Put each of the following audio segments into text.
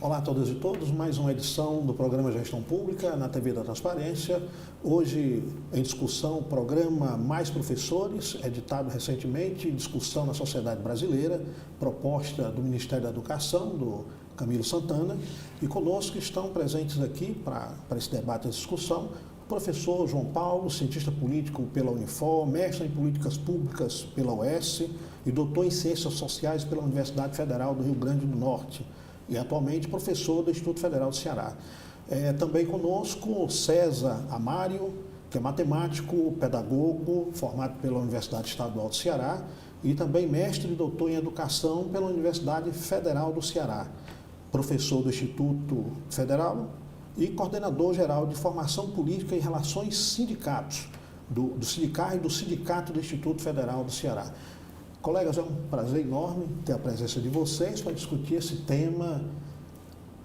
Olá a todas e todos, mais uma edição do programa Gestão Pública na TV da Transparência. Hoje em discussão o programa Mais Professores, editado recentemente, discussão na sociedade brasileira, proposta do Ministério da Educação, do Camilo Santana. E conosco estão presentes aqui para esse debate e discussão o professor João Paulo, cientista político pela Unifor, mestre em políticas públicas pela UES e doutor em ciências sociais pela Universidade Federal do Rio Grande do Norte. E atualmente professor do Instituto Federal do Ceará. Também conosco César Amário, que é matemático, pedagogo, formado pela Universidade Estadual do Ceará e também mestre e doutor em educação pela Universidade Federal do Ceará, professor do Instituto Federal e coordenador geral de formação política e relações sindicatos, do Sindicar e do Sindicato do Instituto Federal do Ceará. Colegas, é um prazer enorme ter a presença de vocês para discutir esse tema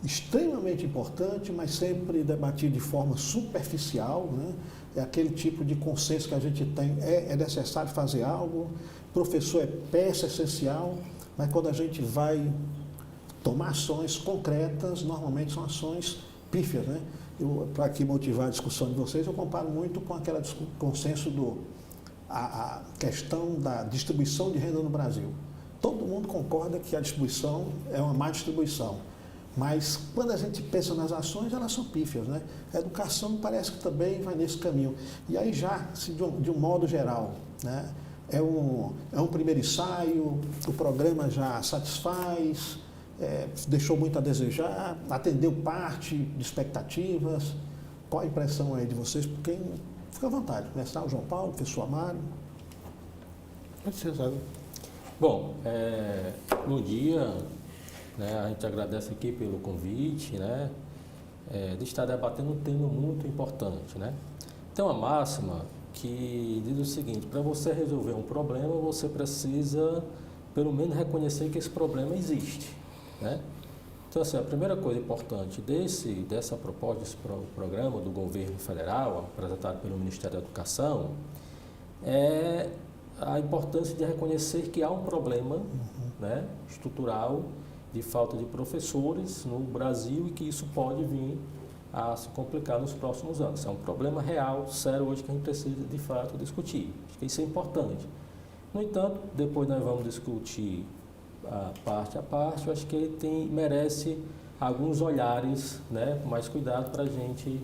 extremamente importante, mas sempre debatido de forma superficial, né? É aquele tipo de consenso que a gente tem, é necessário fazer algo, professor é peça essencial, mas quando a gente vai tomar ações concretas, normalmente são ações pífias, né? Para aqui motivar a discussão de vocês, eu comparo muito com aquele consenso a questão da distribuição de renda no Brasil. Todo mundo concorda que a distribuição é uma má distribuição, mas quando a gente pensa nas ações, elas são pífias, né? A educação parece que também vai nesse caminho. E aí já, de um modo geral, né? É um primeiro ensaio, o programa já satisfaz, deixou muito a desejar, atendeu parte de expectativas. Qual a impressão aí de vocês? Porque fica à vontade, começar o João Paulo, o professor Amário. Pode ser, sabe? Bom, no dia, né, a gente agradece aqui pelo convite, né, de estar debatendo um tema muito importante, né? Tem uma máxima que diz o seguinte: para você resolver um problema, você precisa, pelo menos, reconhecer que esse problema existe, né? Então, assim, a primeira coisa importante dessa proposta, desse programa do governo federal, apresentado pelo Ministério da Educação, é a importância de reconhecer que há um problema, né, estrutural de falta de professores no Brasil e que isso pode vir a se complicar nos próximos anos. É um problema real, sério, hoje, que a gente precisa, de fato, discutir. Acho que isso é importante. No entanto, depois nós vamos discutir parte a parte. Eu acho que ele merece alguns olhares, né, com mais cuidado para a gente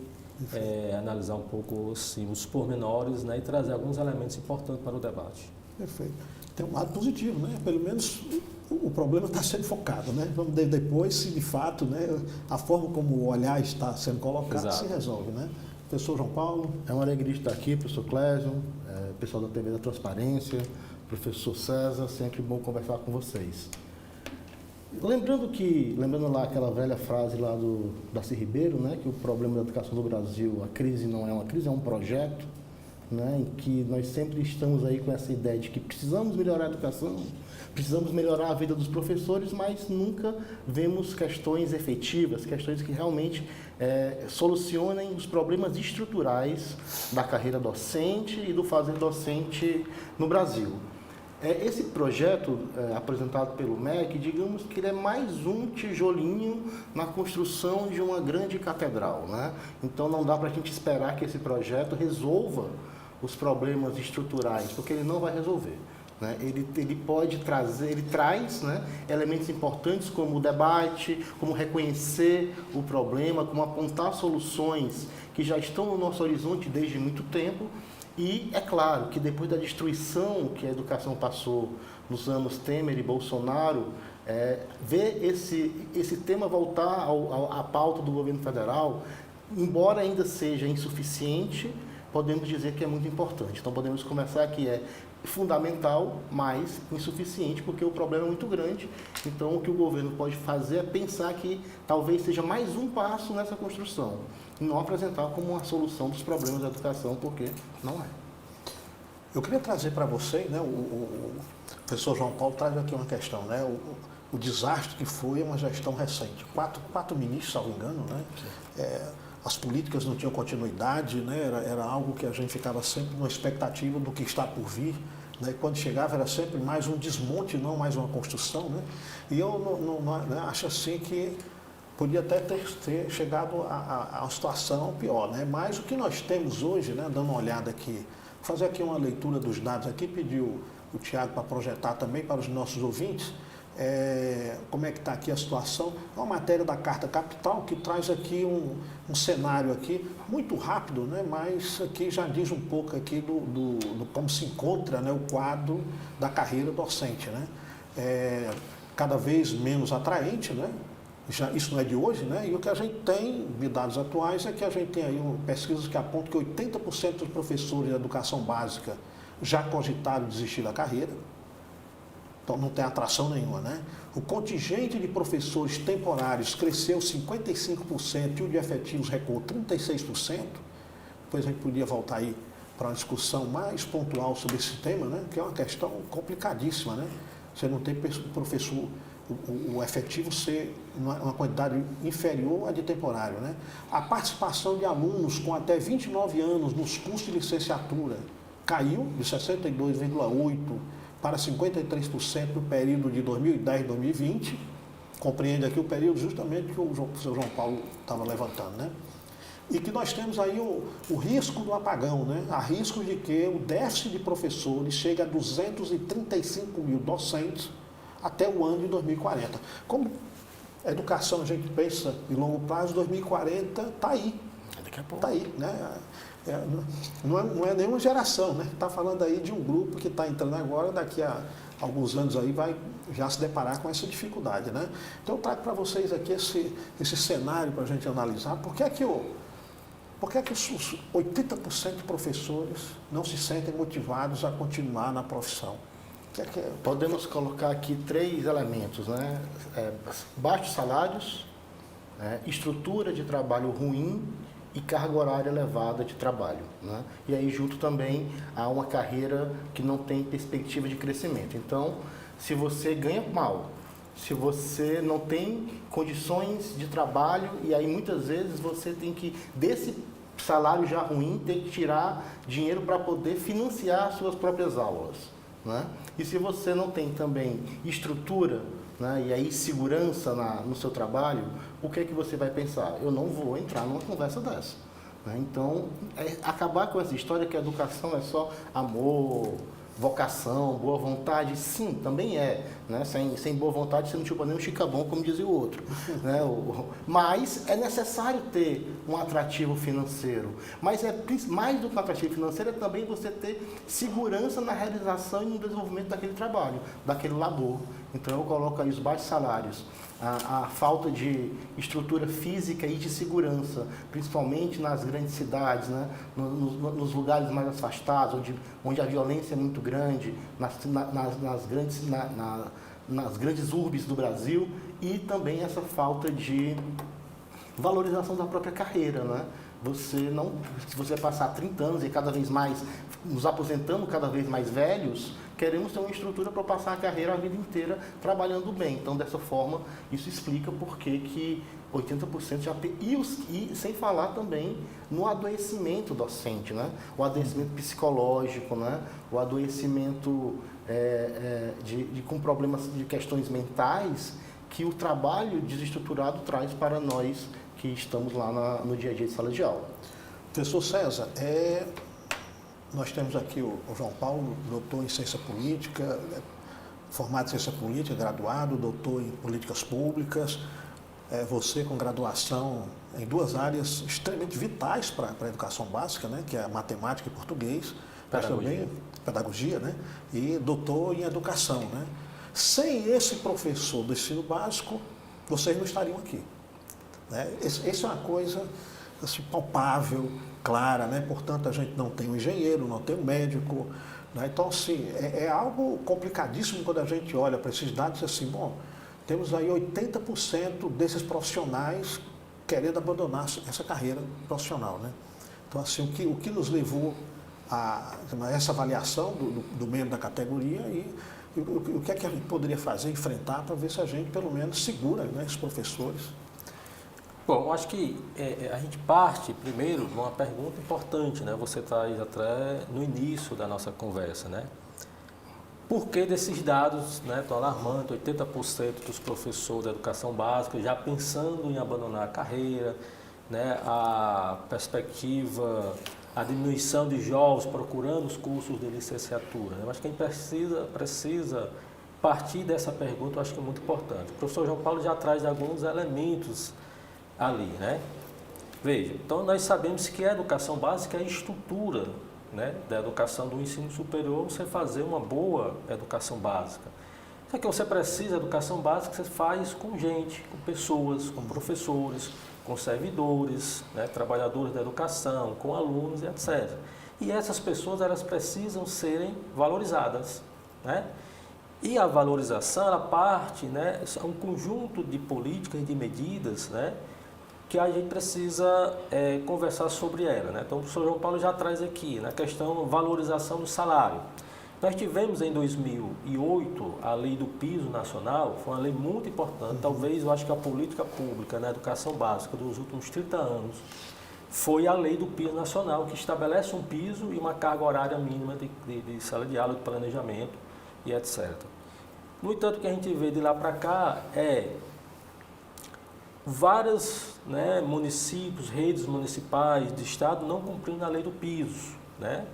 analisar um pouco assim, os pormenores, né, e trazer alguns elementos importantes para o debate. Perfeito. Tem um lado positivo, né? Pelo menos o problema está sendo focado, né? Vamos ver depois se de fato, né, a forma como o olhar está sendo colocado. Exato. Se resolve, né? Professor João Paulo. É uma alegria estar aqui, professor Clésio, pessoal da TV da Transparência, professor César, sempre bom conversar com vocês. Lembrando lá aquela velha frase lá do Darcy Ribeiro, né, que o problema da educação do Brasil, a crise não é uma crise, é um projeto, né, em que nós sempre estamos aí com essa ideia de que precisamos melhorar a educação, precisamos melhorar a vida dos professores, mas nunca vemos questões efetivas, questões que realmente solucionem os problemas estruturais da carreira docente e do fazer docente no Brasil. Esse projeto apresentado pelo MEC, digamos que ele é mais um tijolinho na construção de uma grande catedral, né? Então não dá para a gente esperar que esse projeto resolva os problemas estruturais, porque ele não vai resolver, né? Ele pode trazer, ele traz, né, elementos importantes como o debate, como reconhecer o problema, como apontar soluções que já estão no nosso horizonte desde muito tempo. E é claro que depois da destruição que a educação passou nos anos Temer e Bolsonaro, ver esse tema voltar à pauta do governo federal, embora ainda seja insuficiente, podemos dizer que é muito importante. Então podemos começar que é fundamental, mas insuficiente, porque o problema é muito grande. Então o que o governo pode fazer é pensar que talvez seja mais um passo nessa construção, e não apresentar como uma solução dos problemas da educação, porque não é. Eu queria trazer para vocês, né, o professor João Paulo traz aqui uma questão, né, o desastre que foi uma gestão recente. Quatro ministros, salvo engano, né? As políticas não tinham continuidade, né? Era algo que a gente ficava sempre numa expectativa do que está por vir, né? Quando chegava era sempre mais um desmonte, não mais uma construção, né? E eu acho assim que podia até ter chegado a uma situação pior, né? Mas o que nós temos hoje, né, dando uma olhada aqui, fazer aqui uma leitura dos dados aqui, pediu o Tiago para projetar também para os nossos ouvintes, como é que está aqui a situação. É uma matéria da Carta Capital que traz aqui um cenário aqui muito rápido, né, mas aqui já diz um pouco aqui do como se encontra, né, o quadro da carreira docente, né? Cada vez menos atraente, né? Isso não é de hoje, né? E o que a gente tem de dados atuais é que a gente tem aí pesquisas que apontam que 80% dos professores de educação básica já cogitaram desistir da carreira. Então não tem atração nenhuma, né? O contingente de professores temporários cresceu 55% e o de efetivos recuou 36%. Depois a gente podia voltar aí para uma discussão mais pontual sobre esse tema, né? Que é uma questão complicadíssima, né? Você não tem professor, o efetivo ser uma quantidade inferior à de temporário, né? A participação de alunos com até 29 anos nos cursos de licenciatura caiu de 62,8% para 53% no período de 2010 e 2020. Compreende aqui o período justamente que o professor João Paulo estava levantando, né? E que nós temos aí o risco do apagão, né? Há risco de que o déficit de professores chegue a 235 mil docentes até o ano de 2040. Como educação a gente pensa em longo prazo, 2040 está aí. Daqui a pouco. Está aí, né? Não é nenhuma geração, né? Está falando aí de um grupo que está entrando agora, daqui a alguns anos aí vai já se deparar com essa dificuldade, né? Então eu trago para vocês aqui esse cenário para a gente analisar. Por que é que os 80% de professores não se sentem motivados a continuar na profissão? Podemos colocar aqui 3 elementos, né? Baixos salários, estrutura de trabalho ruim e carga horária elevada de trabalho, né? E aí junto também há uma carreira que não tem perspectiva de crescimento. Então, se você ganha mal, se você não tem condições de trabalho, e aí muitas vezes você tem que, desse salário já ruim, ter que tirar dinheiro para poder financiar suas próprias aulas, né? E se você não tem também estrutura, né, e aí segurança no seu trabalho, o que é que você vai pensar? Eu não vou entrar numa conversa dessa, né? Então, acabar com essa história que a educação é só amor, vocação, boa vontade, sim, também é, né? Sem boa vontade você não chupa nem um chicabão, como dizia o outro, né? Mas é necessário ter um atrativo financeiro, mas mais do que um atrativo financeiro é também você ter segurança na realização e no desenvolvimento daquele trabalho, daquele labor. Então eu coloco aí os baixos salários, a falta de estrutura física e de segurança, principalmente nas grandes cidades, né? Nos lugares mais afastados, onde a violência é muito grande, nas grandes urbes do Brasil, e também essa falta de valorização da própria carreira, né? Se você passar 30 anos e cada vez mais nos aposentando cada vez mais velhos, queremos ter uma estrutura para passar a carreira a vida inteira trabalhando bem. Então, dessa forma, isso explica por que 80% já tem. E sem falar também no adoecimento docente, né? O adoecimento psicológico, né? O adoecimento com problemas de questões mentais que o trabalho desestruturado traz para nós que estamos lá no dia a dia de sala de aula. Professor César, nós temos aqui o João Paulo, doutor em ciência política, formado em ciência política, graduado, doutor em políticas públicas, você com graduação em 2 áreas extremamente vitais para a educação básica, né, que é a matemática e português, mas também pedagogia, né, e doutor em educação, né. Sem esse professor do ensino básico, vocês não estariam aqui, né? Essa é uma coisa assim, palpável, clara, né? Portanto, a gente não tem um engenheiro, não tem um médico, né? Então, assim, é algo complicadíssimo quando a gente olha para esses dados assim, bom, temos aí 80% desses profissionais querendo abandonar essa carreira profissional, né? Então, assim, o que nos levou a essa avaliação do membro da categoria e o que é que a gente poderia fazer, enfrentar, para ver se a gente, pelo menos, segura, né, esses professores. Bom, eu acho que a gente parte primeiro de uma pergunta importante, né? Você traz até no início da nossa conversa, né? Por que desses dados, né, tão alarmantes, 80% dos professores da educação básica já pensando em abandonar a carreira, né, a perspectiva, a diminuição de jovens procurando os cursos de licenciatura. Eu acho que a gente precisa partir dessa pergunta, eu acho que é muito importante. O professor João Paulo já traz alguns elementos ali, né? Veja, então nós sabemos que a educação básica é a estrutura, né, da educação do ensino superior, você fazer uma boa educação básica. Só que você precisa de educação básica, você faz com gente, com pessoas, com professores, com servidores, né, trabalhadores da educação, com alunos e etc. E essas pessoas, elas precisam serem valorizadas, né? E a valorização, ela parte, né, é um conjunto de políticas e de medidas, né, que a gente precisa conversar sobre ela, né? Então, o professor João Paulo já traz aqui, na questão valorização do salário. Nós tivemos em 2008 a lei do piso nacional, foi uma lei muito importante, talvez eu acho que a política pública na educação básica dos últimos 30 anos foi a lei do piso nacional, que estabelece um piso e uma carga horária mínima de sala de aula, de planejamento e etc. No entanto, o que a gente vê de lá para cá é vários, né, municípios, redes municipais de estado não cumprindo a lei do piso, né?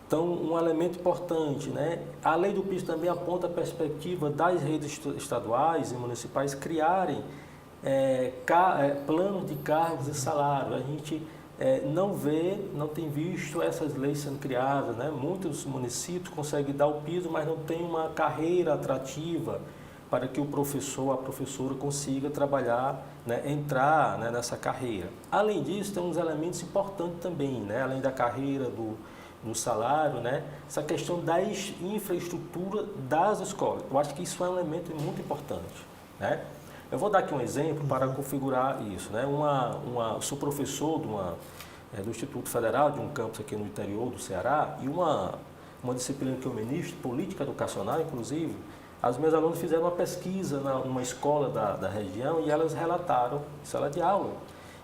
Então, um elemento importante, né? A lei do piso também aponta a perspectiva das redes estaduais e municipais criarem planos de cargos e salário. A gente não tem visto essas leis sendo criadas, né? Muitos municípios conseguem dar o piso, mas não tem uma carreira atrativa para que o professor, a professora consiga trabalhar, né, entrar, né, nessa carreira. Além disso, tem uns elementos importantes também, né? Além da carreira, do salário, né? Essa questão da infraestrutura das escolas. Eu acho que isso é um elemento muito importante, né? Eu vou dar aqui um exemplo para configurar isso, né? Eu sou professor do Instituto Federal, de um campus aqui no interior do Ceará, e uma disciplina que eu ministro, política educacional, inclusive, as minhas alunas fizeram uma pesquisa numa escola da região e elas relataram, em sala de aula,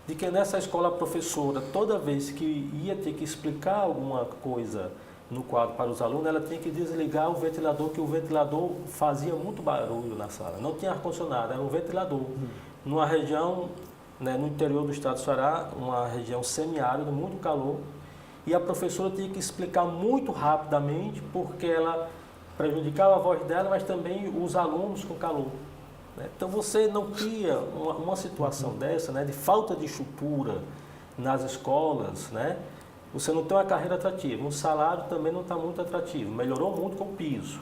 de que nessa escola a professora, toda vez que ia ter que explicar alguma coisa no quadro para os alunos, ela tinha que desligar o ventilador, que o ventilador fazia muito barulho na sala. Não tinha ar-condicionado, era um ventilador. Numa região, né, no interior do estado do Ceará, uma região semiárida, muito calor, e a professora tinha que explicar muito rapidamente, porque ela prejudicava a voz dela, mas também os alunos com calor. Então você não cria uma situação dessa, né, de falta de estrutura nas escolas, né? Você não tem uma carreira atrativa, o salário também não está muito atrativo, melhorou muito com o piso.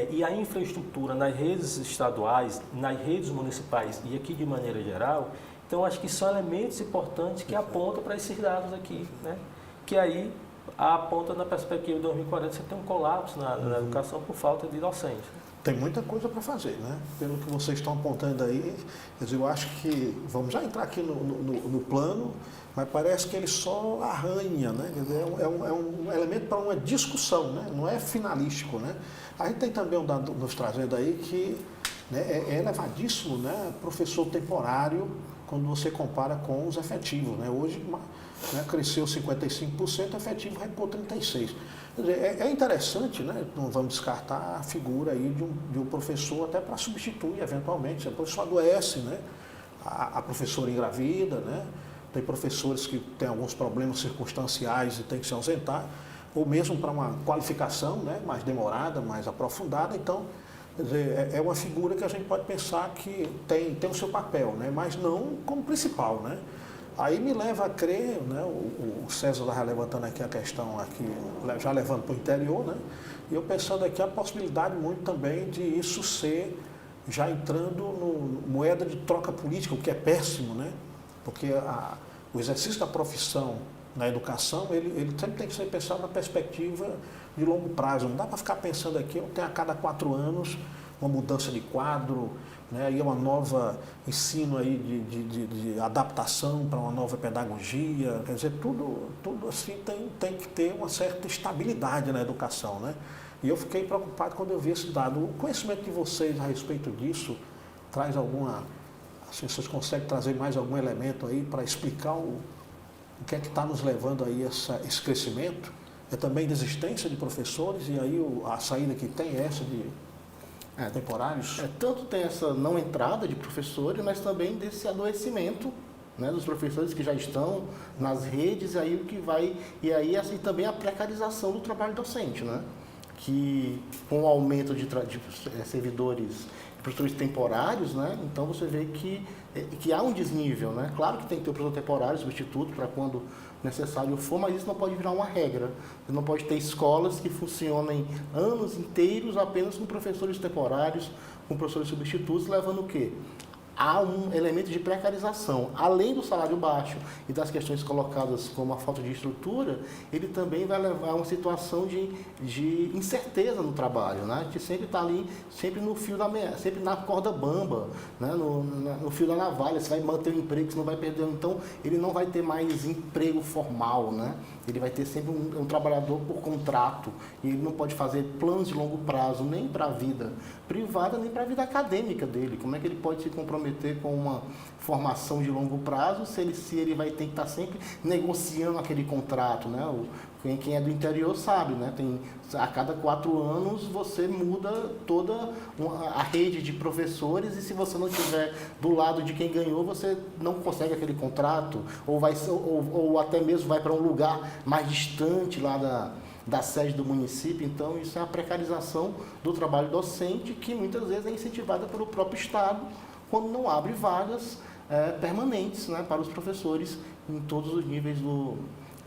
E a infraestrutura nas redes estaduais, nas redes municipais e aqui de maneira geral, então acho que são elementos importantes que apontam para esses dados aqui, né? Que aí aponta na perspectiva de 2040 você tem um colapso na educação por falta de docentes. Tem muita coisa para fazer, né? Pelo que vocês estão apontando aí, quer dizer, eu acho que, vamos já entrar aqui no plano, mas parece que ele só arranha, né? Quer dizer, é um elemento para uma discussão, né? Não é finalístico, né? A gente tem também um dado nos trazendo aí que, né, é elevadíssimo, né? Professor temporário, quando você compara com os efetivos, né? Hoje, né, cresceu 55%, efetivo recuou 36%. Quer dizer, é interessante, né? Não vamos descartar a figura aí de um professor até para substituir, eventualmente. Se a professora adoece, né? A professora engravida, né? Tem professores que têm alguns problemas circunstanciais e têm que se ausentar, ou mesmo para uma qualificação, né, mais demorada, mais aprofundada. Então, quer dizer, é uma figura que a gente pode pensar que tem o seu papel, né, mas não como principal, né? Aí me leva a crer, né, o César estava levantando aqui a questão, aqui, já levando para o interior, né, e eu pensando aqui a possibilidade muito também de isso ser, já entrando no moeda de troca política, o que é péssimo, né, porque o exercício da profissão na educação, ele sempre tem que ser pensado na perspectiva de longo prazo. Não dá para ficar pensando aqui, eu tenho a cada 4 anos uma mudança de quadro, né, e uma nova ensino aí de adaptação para uma nova pedagogia. Quer dizer, tudo assim tem que ter uma certa estabilidade na educação, né? E eu fiquei preocupado quando eu vi esse dado. O conhecimento de vocês a respeito disso traz alguma... Assim, vocês conseguem trazer mais algum elemento aí para explicar o que é que está nos levando aí esse crescimento? é também desistência de professores e aí a saída que tem é essa de temporários? Tanto tem essa não entrada de professores, mas também desse adoecimento, né, dos professores que já estão nas redes, e aí assim também a precarização do trabalho docente, né? Que com o aumento de servidores, professores temporários, né? Então você vê que há um desnível, né? Claro que tem que ter o professor temporário, substituto, para quando necessário for, mas isso não pode virar uma regra. Você não pode ter escolas que funcionem anos inteiros apenas com professores temporários, com professores substitutos, levando o quê? Há um elemento de precarização. Além do salário baixo e das questões colocadas como a falta de estrutura, ele também vai levar a uma situação de incerteza no trabalho, né? Que sempre está ali, sempre no fio da meia, sempre na corda bamba, né? No fio da navalha. Você vai manter o emprego, você não vai perder. Então, ele não vai ter mais emprego formal, né? Ele vai ter sempre um trabalhador por contrato e ele não pode fazer planos de longo prazo nem para a vida privada, nem para a vida acadêmica dele. Como é que ele pode se comprometer com uma formação de longo prazo se ele vai ter que estar sempre negociando aquele contrato, né? Quem é do interior sabe, né? A cada 4 anos você muda toda a rede de professores e se você não estiver do lado de quem ganhou, você não consegue aquele contrato ou até mesmo vai para um lugar mais distante lá da sede do município. Então, isso é a precarização do trabalho docente que muitas vezes é incentivada pelo próprio Estado quando não abre vagas permanentes, né, para os professores em todos os níveis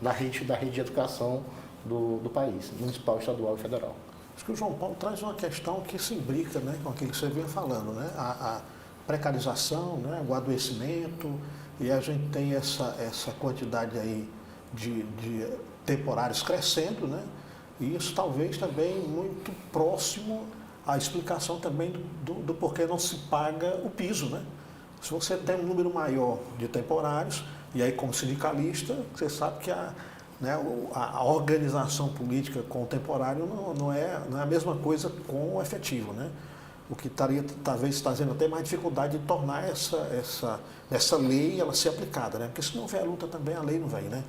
da rede de educação do país, municipal, estadual e federal. Acho que o João Paulo traz uma questão que se imbrica, né, com aquilo que você vinha falando, né, a precarização, né, o adoecimento, e a gente tem essa quantidade aí de temporários crescendo, né, e isso talvez também muito próximo à explicação também do porquê não se paga o piso, né. Se você tem um número maior de temporários, e aí como sindicalista, você sabe que a organização política com o temporário não é a mesma coisa com o efetivo, né? O que estaria talvez trazendo até mais dificuldade de tornar essa lei ela ser aplicada, né? Porque se não vier a luta também, a lei não vem, né?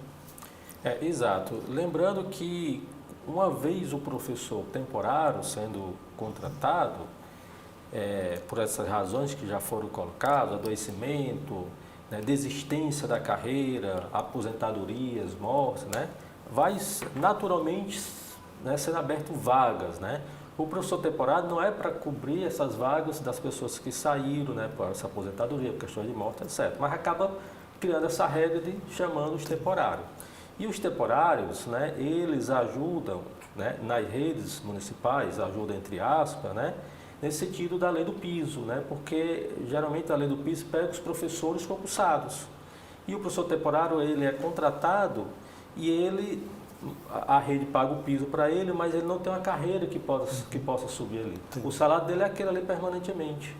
Exato. Lembrando que uma vez o professor temporário sendo contratado, por essas razões que já foram colocadas, adoecimento, né, desistência da carreira, aposentadorias, mortes, né, vai naturalmente, né, sendo aberto vagas, né. O professor temporário não é para cobrir essas vagas das pessoas que saíram, né, por essa aposentadoria, por questões de morte, etc. Mas acaba criando essa regra de chamando os temporários. E os temporários, né, eles ajudam, né, nas redes municipais, ajudam entre aspas, né, nesse sentido da lei do piso, né? Porque geralmente a lei do piso pega os professores concursados. E o professor temporário, ele é contratado e a rede paga o piso para ele, mas ele não tem uma carreira que possa subir ali. O salário dele é aquele ali permanentemente.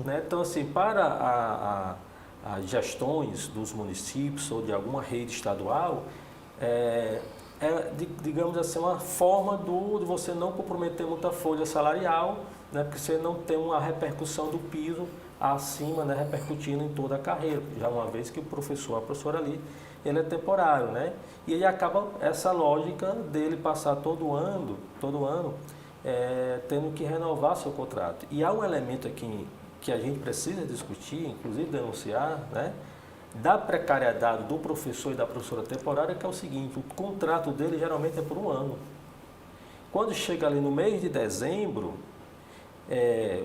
Né? Então, assim, para as gestões dos municípios ou de alguma rede estadual, digamos assim, uma forma de você não comprometer muita folha salarial, né, porque você não tem uma repercussão do piso acima, né, repercutindo em toda a carreira, já uma vez que a professora ali, ele é temporário, né, e aí acaba essa lógica dele passar todo ano tendo que renovar seu contrato. E há um elemento aqui que a gente precisa discutir, inclusive denunciar, né, da precariedade do professor e da professora temporária, que é o seguinte: o contrato dele geralmente é por 1 ano. Quando chega ali no mês de dezembro,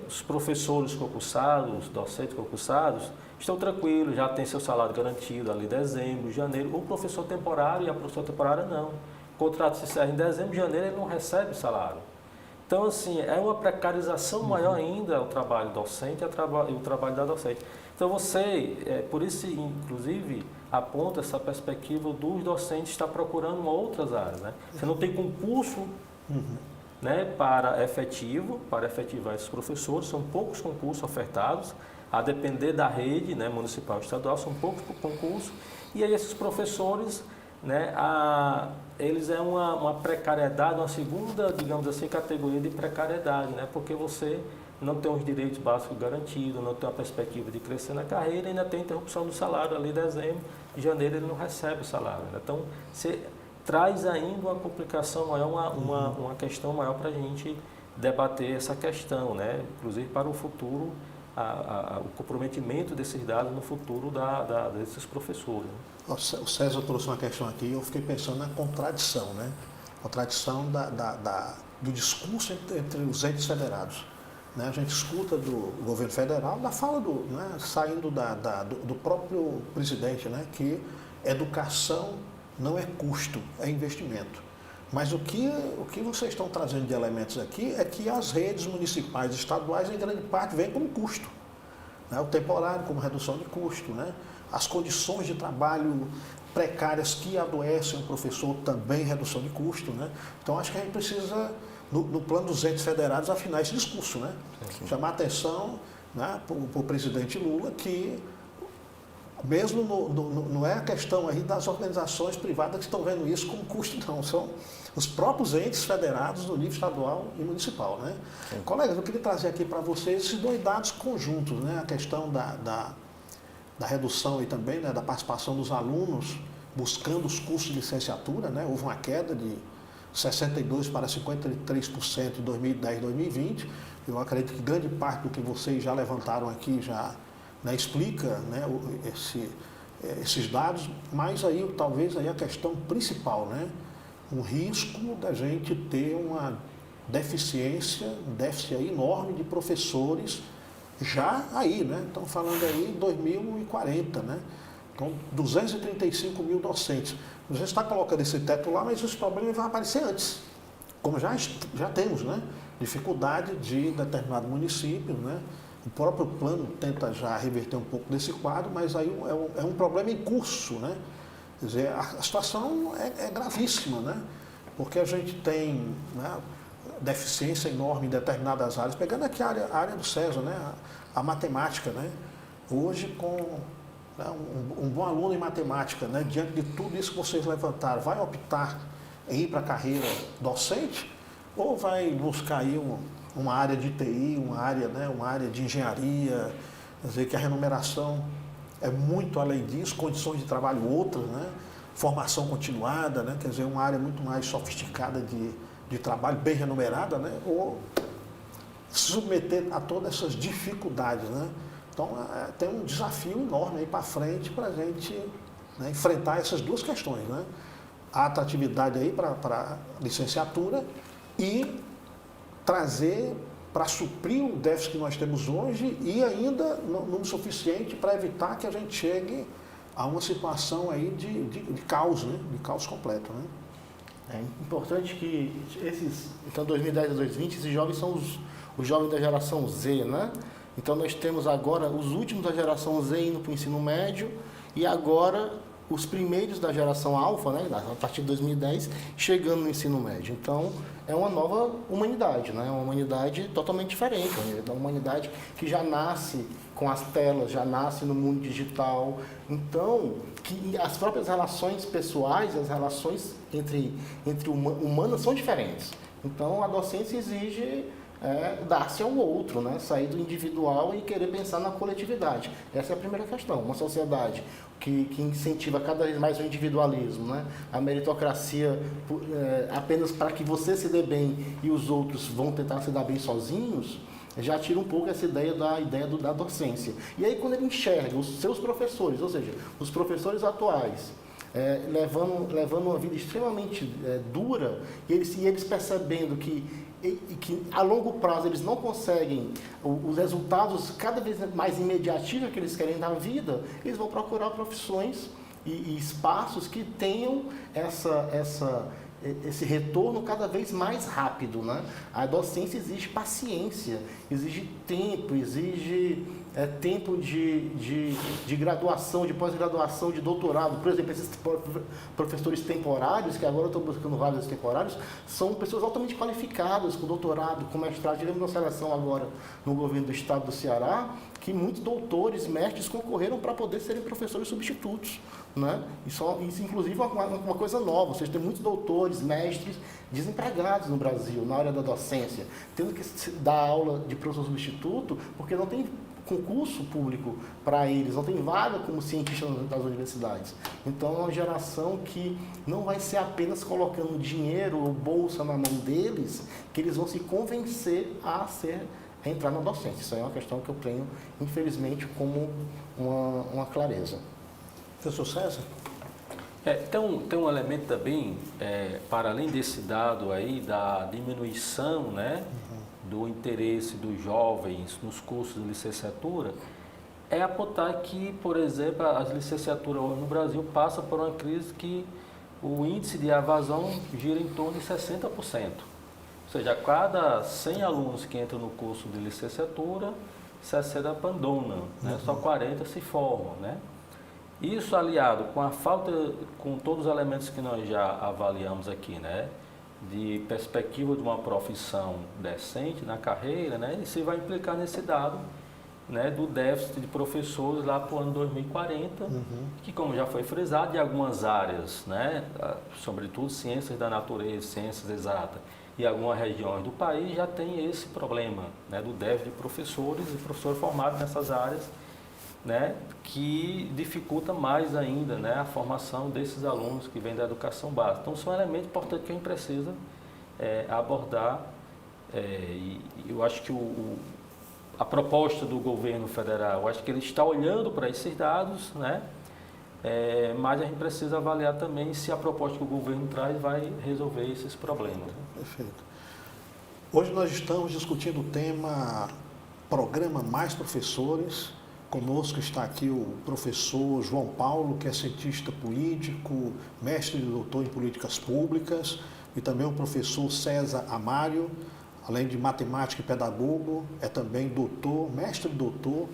os professores concursados, docentes concursados, estão tranquilos, já tem seu salário garantido ali em dezembro, janeiro. O professor temporário e a professora temporária não. O contrato se encerra em dezembro, janeiro ele não recebe salário. Então, assim, é uma precarização maior ainda o trabalho docente e o trabalho da docente. Então, por isso, inclusive, aponta essa perspectiva dos docentes estar procurando outras áreas, né? Você não tem concurso, né, para efetivar esses professores, são poucos concursos ofertados, a depender da rede, né, municipal e estadual, são poucos concursos, e aí esses professores, né, eles é uma precariedade, uma segunda, digamos assim, categoria de precariedade, né, porque você não tem os direitos básicos garantidos, não tem a perspectiva de crescer na carreira, ainda tem interrupção do salário ali em dezembro, em janeiro ele não recebe o salário, né? Então, traz ainda uma complicação maior, uma questão maior para a gente debater essa questão, né? Inclusive para o futuro, o comprometimento desses dados no futuro desses professores. O César trouxe uma questão aqui e eu fiquei pensando na contradição, né? Contradição do discurso entre os entes federados. Né? A gente escuta do governo federal, da fala né? Saindo do próprio presidente, né? Que educação não é custo, é investimento. Mas o que vocês estão trazendo de elementos aqui é que as redes municipais e estaduais, em grande parte, vêm como custo. Né? O temporário como redução de custo, né? As condições de trabalho precárias que adoecem o professor também redução de custo. Né? Então, acho que a gente precisa, no plano dos entes federados, afinar esse discurso. Né? Chamar a atenção, né, para o presidente Lula que mesmo não é a questão aí das organizações privadas que estão vendo isso como custo, não. São os próprios entes federados no nível estadual e municipal. Né? Colegas, eu queria trazer aqui para vocês esses dois dados conjuntos, né? A questão da redução e também, né, da participação dos alunos buscando os cursos de licenciatura. Né? Houve uma queda de 62% para 53% em 2010 e 2020. Eu acredito que grande parte do que vocês já levantaram aqui já, né, explica, né, esses dados, mas aí talvez aí a questão principal, né, o risco da gente ter uma deficiência, um déficit aí enorme de professores já aí, né, estão falando aí em 2040, né, então 235 mil docentes. A gente está colocando esse teto lá, mas os problemas vão aparecer antes, como já temos, né, dificuldade de determinado município, né. O próprio plano tenta já reverter um pouco desse quadro, mas aí é um problema em curso, né? Quer dizer, a situação é gravíssima, né? Porque a gente tem, né, deficiência enorme em determinadas áreas. Pegando aqui a área do César, né? A matemática, né? Hoje, com, né, um bom aluno em matemática, né, diante de tudo isso que vocês levantaram, vai optar em ir para a carreira docente ou vai buscar aí uma área de TI, uma área de engenharia, quer dizer, que a remuneração é muito além disso, condições de trabalho outras, né? Formação continuada, né? Quer dizer, uma área muito mais sofisticada de trabalho, bem remunerada, né? Ou se submeter a todas essas dificuldades, né? Então, tem um desafio enorme aí para frente para a gente, né, enfrentar essas duas questões, né? A atratividade aí para a licenciatura e trazer para suprir o déficit que nós temos hoje e ainda não suficiente para evitar que a gente chegue a uma situação aí de caos, né? De caos completo. Né? É importante que então 2010 a 2020, esses jovens são os jovens da geração Z, né? Então nós temos agora os últimos da geração Z indo para o ensino médio e agora os primeiros da geração alfa, né, a partir de 2010, chegando no ensino médio. Então, é uma nova humanidade, né? Uma humanidade totalmente diferente, uma humanidade que já nasce com as telas, já nasce no mundo digital. Então, que as próprias relações pessoais, as relações entre humanas são diferentes. Então, a docência exige dar-se ao outro, né? Sair do individual e querer pensar na coletividade. Essa é a primeira questão. Uma sociedade que incentiva cada vez mais o individualismo, né? A meritocracia apenas para que você se dê bem e os outros vão tentar se dar bem sozinhos, já tira um pouco essa ideia da docência. E aí quando ele enxerga os seus professores, ou seja, os professores atuais, levando uma vida extremamente dura, e eles percebendo que a longo prazo eles não conseguem os resultados cada vez mais imediativos que eles querem da vida, eles vão procurar profissões e espaços que tenham esse retorno cada vez mais rápido, né? A docência exige paciência, exige tempo, exige tempo de graduação, de pós-graduação, de doutorado. Por exemplo, esses professores temporários, que agora eu estou buscando vagas temporários, são pessoas altamente qualificadas, com doutorado, com mestrado. Tivemos uma seleção agora no governo do estado do Ceará, que muitos doutores, mestres concorreram para poder serem professores substitutos. Né? Isso inclusive, é uma coisa nova. Ou seja, tem muitos doutores, mestres desempregados no Brasil, na área da docência, tendo que dar aula de professor substituto, porque não tem concurso público para eles, não tem vaga como cientista das universidades. Então é uma geração que não vai ser apenas colocando dinheiro ou bolsa na mão deles, que eles vão se convencer a entrar na docência. Isso aí é uma questão que eu tenho, infelizmente, como uma clareza. Professor César? Tem um elemento também, para além desse dado aí da diminuição, né, do interesse dos jovens nos cursos de licenciatura, é apontar que, por exemplo, as licenciaturas no Brasil passam por uma crise que o índice de evasão gira em torno de 60%. Ou seja, a cada 100 alunos que entram no curso de licenciatura, 60 abandonam, né? Só 40 se formam, né? Isso aliado com a falta, com todos os elementos que nós já avaliamos aqui, né? De perspectiva de uma profissão decente na carreira, né? Isso vai implicar nesse dado, né? Do déficit de professores lá para o ano 2040, que, como já foi frisado, em algumas áreas, né? Sobretudo ciências da natureza, ciências exatas, e algumas regiões do país já tem esse problema, né? Do déficit de professores e professores formados nessas áreas, né, que dificulta mais ainda, né, a formação desses alunos que vêm da educação básica. Então, são elementos importantes que a gente precisa abordar, e eu acho que a proposta do governo federal, eu acho que ele está olhando para esses dados, né, mas a gente precisa avaliar também se a proposta que o governo traz vai resolver esses problemas. Perfeito. Hoje nós estamos discutindo o tema Programa Mais Professores. Conosco está aqui o professor João Paulo, que é cientista político, mestre e doutor em políticas públicas, e também o professor César Amário, além de matemático e pedagogo, é também doutor, mestre e doutor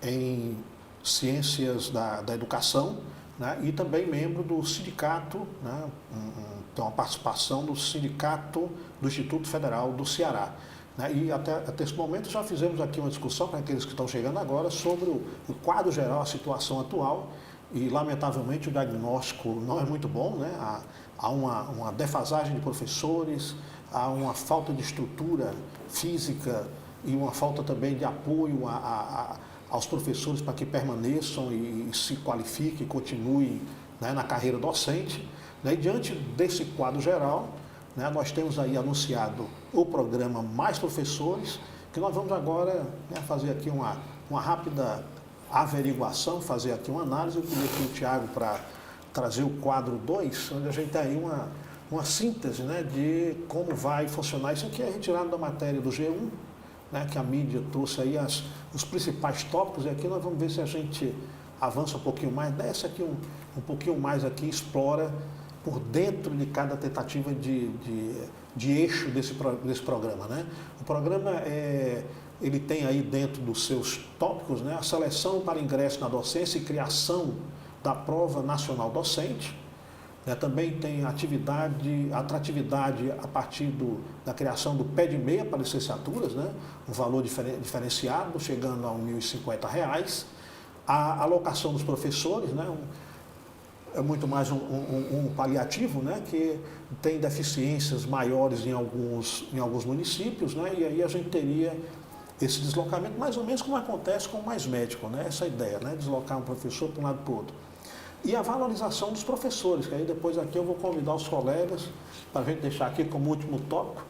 em ciências da educação, né, e também membro do sindicato, né, tem uma participação do sindicato do Instituto Federal do Ceará. E até esse momento já fizemos aqui uma discussão para aqueles que estão chegando agora sobre o quadro geral, a situação atual, e lamentavelmente o diagnóstico não é muito bom, né? Há uma defasagem de professores, há uma falta de estrutura física e uma falta também de apoio aos professores para que permaneçam e se qualifiquem e continuem, né, na carreira docente. E diante desse quadro geral, né, nós temos aí anunciado o programa Mais Professores, que nós vamos agora, né, fazer aqui uma rápida averiguação, fazer aqui uma análise. Eu queria aqui o Tiago para trazer o quadro 2, onde a gente tem aí uma síntese, né, de como vai funcionar. Isso aqui é retirado da matéria do G1, né, que a mídia trouxe aí os principais tópicos, e aqui nós vamos ver se a gente avança um pouquinho mais, desce aqui um pouquinho mais aqui, explora por dentro de cada tentativa de eixo desse programa, né? O programa ele tem aí dentro dos seus tópicos, né, a seleção para ingresso na docência e criação da prova nacional docente, né? Também tem atratividade a partir da criação do pé de meia para licenciaturas, né? Um valor diferenciado, chegando a R$ 1.050. A alocação dos professores, né? É muito mais um paliativo, né, que tem deficiências maiores em alguns municípios, né, e aí a gente teria esse deslocamento, mais ou menos como acontece com o Mais Médico, né, essa ideia, né, deslocar um professor para um lado para o outro. E a valorização dos professores, que aí depois aqui eu vou convidar os colegas para a gente deixar aqui como último tópico,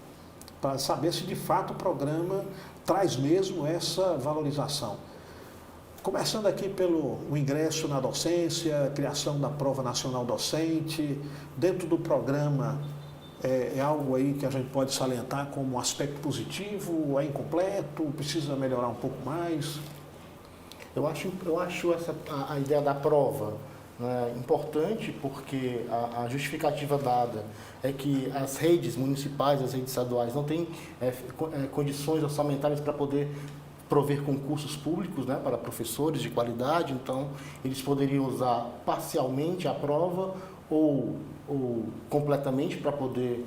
para saber se de fato o programa traz mesmo essa valorização. Começando aqui pelo ingresso na docência, criação da prova nacional docente, dentro do programa é algo aí que a gente pode salientar como um aspecto positivo, é incompleto, precisa melhorar um pouco mais? Eu acho a ideia da prova, né, importante, porque a justificativa dada é que as redes municipais, as redes estaduais não têm condições orçamentárias para poder prover concursos públicos, né, para professores de qualidade, então eles poderiam usar parcialmente a prova ou completamente para poder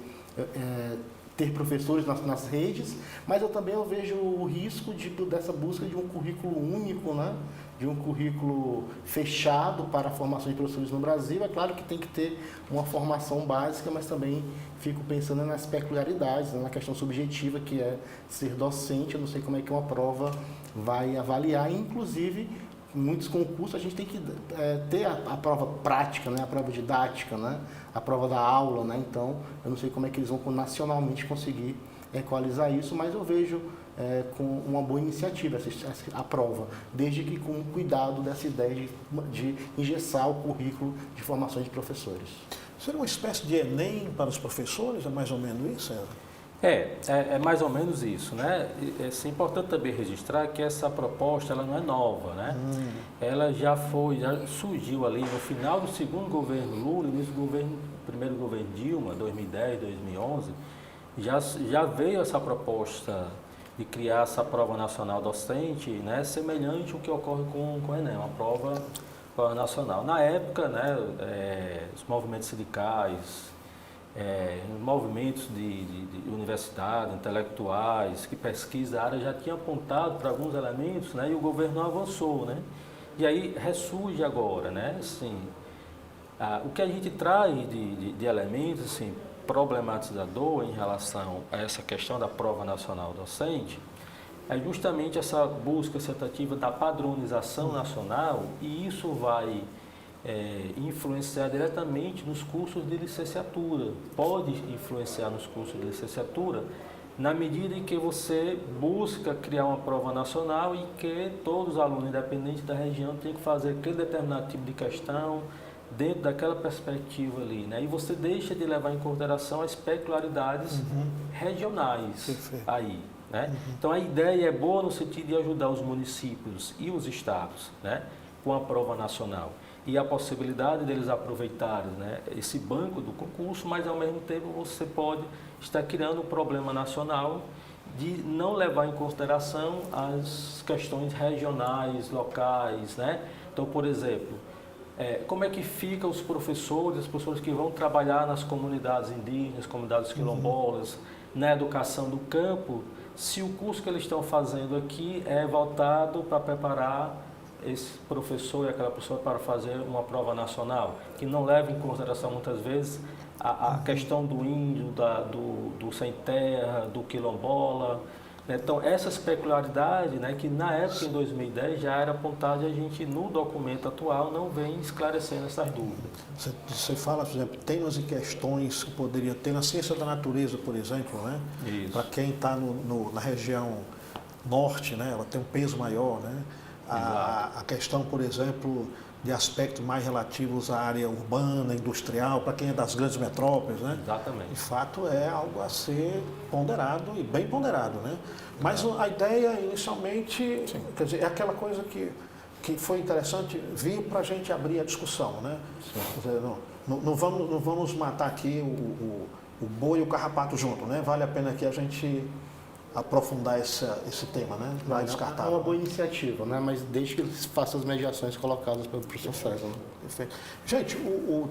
ter professores nas redes, mas eu também vejo o risco dessa busca de um currículo único, né? De um currículo fechado para a formação de professores no Brasil. É claro que tem que ter uma formação básica, mas também fico pensando nas peculiaridades, né? Na questão subjetiva, que é ser docente. Eu não sei como é que uma prova vai avaliar, inclusive em muitos concursos a gente tem que ter a prova prática, né? A prova didática, né? A prova da aula, né? Então, eu não sei como é que eles vão nacionalmente conseguir equalizar isso, mas eu vejo com uma boa iniciativa a prova, desde que com cuidado dessa ideia de engessar o currículo de formação de professores. Seria uma espécie de Enem para os professores? É mais ou menos isso, César? É mais ou menos isso, né? É importante também registrar que essa proposta ela não é nova, né? Ela já surgiu ali no final do segundo governo Lula, início do primeiro governo Dilma, 2010, 2011, já veio essa proposta de criar essa prova nacional docente, né? Semelhante ao que ocorre com o Enem, uma prova nacional. Na época, né, os movimentos sindicais, movimentos de universidade, intelectuais que pesquisam a área já tinham apontado para alguns elementos, né, e o governo não avançou, né? E aí ressurge agora, né? Assim, o que a gente traz de elementos assim, problematizador em relação a essa questão da prova nacional docente é justamente essa busca, essa tentativa da padronização nacional, e isso vai influenciar diretamente nos cursos de licenciatura, pode influenciar nos cursos de licenciatura, na medida em que você busca criar uma prova nacional e que todos os alunos, independente da região, têm que fazer aquele determinado tipo de questão dentro daquela perspectiva ali, né? E você deixa de levar em consideração as peculiaridades regionais. Perfeito. Aí, né? Então a ideia é boa no sentido de ajudar os municípios e os estados, né, com a prova nacional e a possibilidade deles aproveitarem, né, esse banco do concurso, mas ao mesmo tempo você pode estar criando um problema nacional de não levar em consideração as questões regionais, locais, né? Então, por exemplo, como é que ficam os professores, as pessoas que vão trabalhar nas comunidades indígenas, comunidades quilombolas, na educação do campo, se o curso que eles estão fazendo aqui é voltado para preparar esse professor e aquela pessoa para fazer uma prova nacional, que não leva em consideração muitas vezes a questão do índio, do sem terra, do quilombola. Então, essas peculiaridades, né, que na época, em 2010, já era apontada e a gente, no documento atual, não vem esclarecendo essas dúvidas. Você fala, por exemplo, temas e questões que poderia ter na ciência da natureza, por exemplo, né? Para quem está na região norte, né, ela tem um peso maior, né? A questão, por exemplo, de aspectos mais relativos à área urbana, industrial, para quem é das grandes metrópoles, né? Exatamente. De fato, é algo a ser ponderado e bem ponderado, né? Mas a ideia, inicialmente, quer dizer, é aquela coisa que foi interessante vir para a gente abrir a discussão, né? Quer dizer, não vamos matar aqui o boi e o carrapato junto, né? Vale a pena que a gente aprofundar esse tema, né? Vai descartar. É uma boa iniciativa, né? Mas desde que eles façam as mediações colocadas pelo professor César. Né? Perfeito. Gente,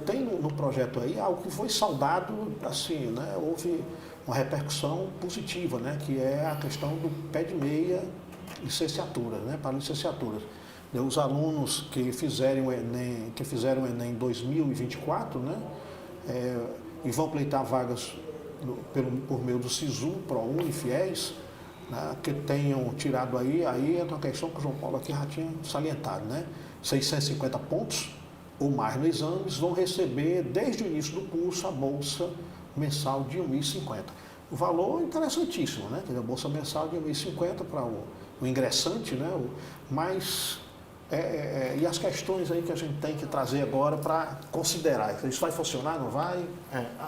tem no projeto aí algo que foi saudado, assim, né? Houve uma repercussão positiva, né? Que é a questão do pé de meia licenciatura, né? Para licenciaturas. Os alunos que fizeram o Enem em 2024, né? E vão pleitar vagas por meio do SISU, ProUni, FIES, né, que tenham tirado aí entra uma questão que o João Paulo aqui já tinha salientado, né? 650 pontos ou mais no exame, eles vão receber, desde o início do curso, a bolsa mensal de R$ 1.050. O valor interessantíssimo, né? A bolsa mensal de R$ 1.050 para o ingressante, né? Mas e as questões aí que a gente tem que trazer agora para considerar? Isso vai funcionar, não vai?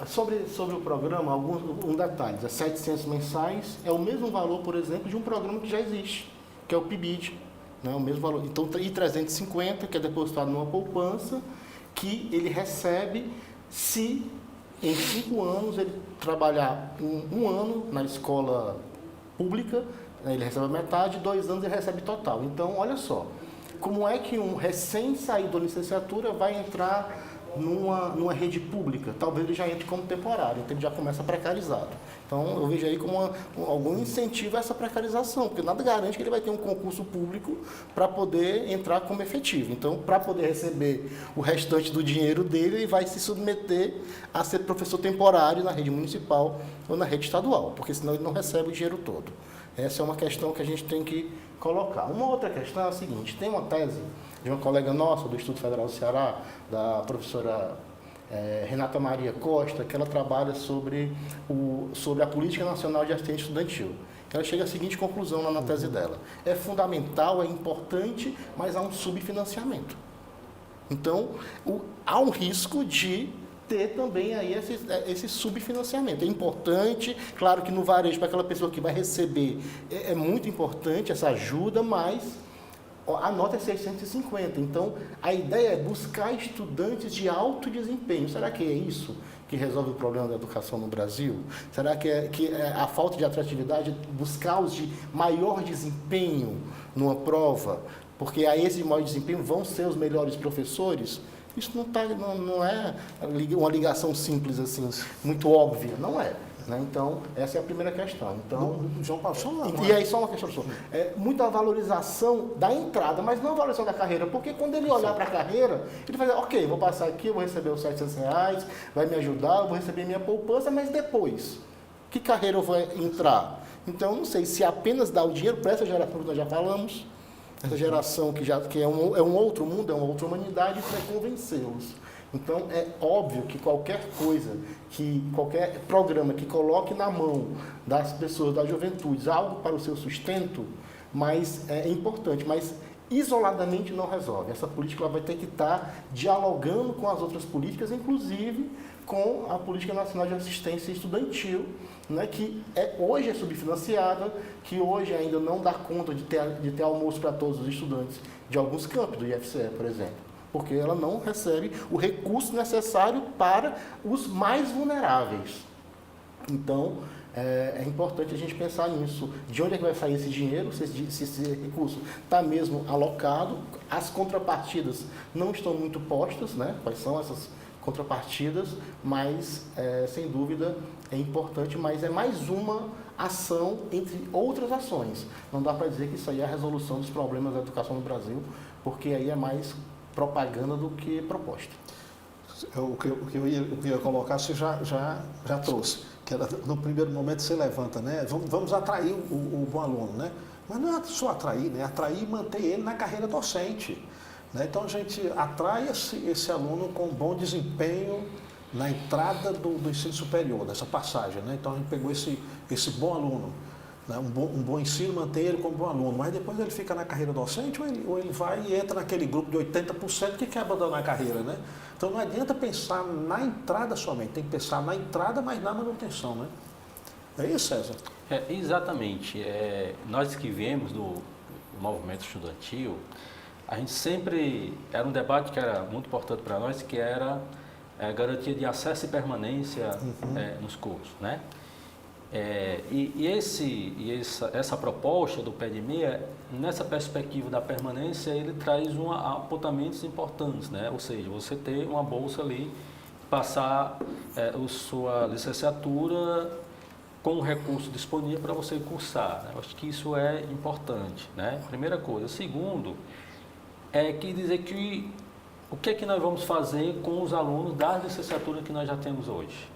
Sobre o programa, um detalhe, 700 mensais é o mesmo valor, por exemplo, de um programa que já existe, que é o PIBID, né? O mesmo valor. Então, e 350, que é depositado numa poupança, que ele recebe se em 5 anos ele trabalhar um ano na escola pública, ele recebe a metade, 2 anos ele recebe total. Então, olha só. Como é que um recém-saído da licenciatura vai entrar numa rede pública, talvez ele já entre como temporário, então ele já começa precarizado. Então, eu vejo aí como algum incentivo a essa precarização, porque nada garante que ele vai ter um concurso público para poder entrar como efetivo. Então, para poder receber o restante do dinheiro dele, ele vai se submeter a ser professor temporário na rede municipal ou na rede estadual, porque senão ele não recebe o dinheiro todo. Essa é uma questão que a gente tem que colocar. Uma outra questão é a seguinte, tem uma tese de uma colega nossa do Instituto Federal do Ceará, da professora Renata Maria Costa, que ela trabalha sobre a Política Nacional de Assistência Estudantil. Ela chega à seguinte conclusão lá na tese dela. É fundamental, é importante, mas há um subfinanciamento. Então, há um risco de ter também aí esse subfinanciamento. É importante, claro que no varejo, para aquela pessoa que vai receber, é muito importante essa ajuda, mas a nota é 650. Então, a ideia é buscar estudantes de alto desempenho. Será que é isso que resolve o problema da educação no Brasil? Será que a falta de atratividade é buscar os de maior desempenho numa prova? Porque a esse de maior desempenho vão ser os melhores professores? Isso não é uma ligação simples assim, muito óbvia. Não é. Né? Então, essa é a primeira questão. Então, João Paulo, e aí só uma questão, professor. Muita valorização da entrada, mas não a valorização da carreira, porque quando ele olhar para a carreira, ele vai dizer, ok, vou passar aqui, vou receber os R$700, vai me ajudar, eu vou receber minha poupança, mas depois, que carreira eu vou entrar? Então, não sei se apenas dar o dinheiro para essa geração que nós já falamos, essa geração que é um outro mundo, é uma outra humanidade, isso vai convencê-los. Então, é óbvio que qualquer programa que coloque na mão das pessoas, das juventudes, algo para o seu sustento, mas é importante, mas isoladamente não resolve. Essa política ela vai ter que estar dialogando com as outras políticas, inclusive com a Política Nacional de Assistência Estudantil, né, que hoje é subfinanciada, que hoje ainda não dá conta de ter almoço para todos os estudantes de alguns campos do IFCE, por exemplo. Porque ela não recebe o recurso necessário para os mais vulneráveis. Então, é importante a gente pensar nisso. De onde é que vai sair esse dinheiro, se esse recurso está mesmo alocado. As contrapartidas não estão muito postas, né? Quais são essas contrapartidas, mas, sem dúvida, é importante, mas é mais uma ação entre outras ações. Não dá para dizer que isso aí é a resolução dos problemas da educação no Brasil, porque aí é mais propaganda do que proposta. O que eu ia colocar, você já trouxe, que era, no primeiro momento você levanta, né? Vamos atrair o bom aluno, né? Mas não é só atrair, né? Atrair e manter ele na carreira docente. Né? Então a gente atrai esse aluno com bom desempenho na entrada do ensino superior, dessa passagem, né? Então a gente pegou esse bom aluno. Né, um bom ensino, manter ele como bom aluno, mas depois ele fica na carreira docente ou ele vai e entra naquele grupo de 80% que quer abandonar a carreira, né? Então não adianta pensar na entrada somente, tem que pensar na entrada, mas na manutenção, né? É isso, César? Exatamente. Nós que viemos do movimento estudantil, a gente sempre, era um debate que era muito importante para nós, que era a garantia de acesso e permanência nos cursos, né? Essa proposta do PED-6, nessa perspectiva da permanência, ele traz apontamentos importantes, né? Ou seja, você ter uma bolsa ali, passar sua licenciatura com o recurso disponível para você cursar, né? Eu acho que isso é importante, né? Primeira coisa. Segundo, que dizer que o que é que nós vamos fazer com os alunos das licenciaturas que nós já temos hoje.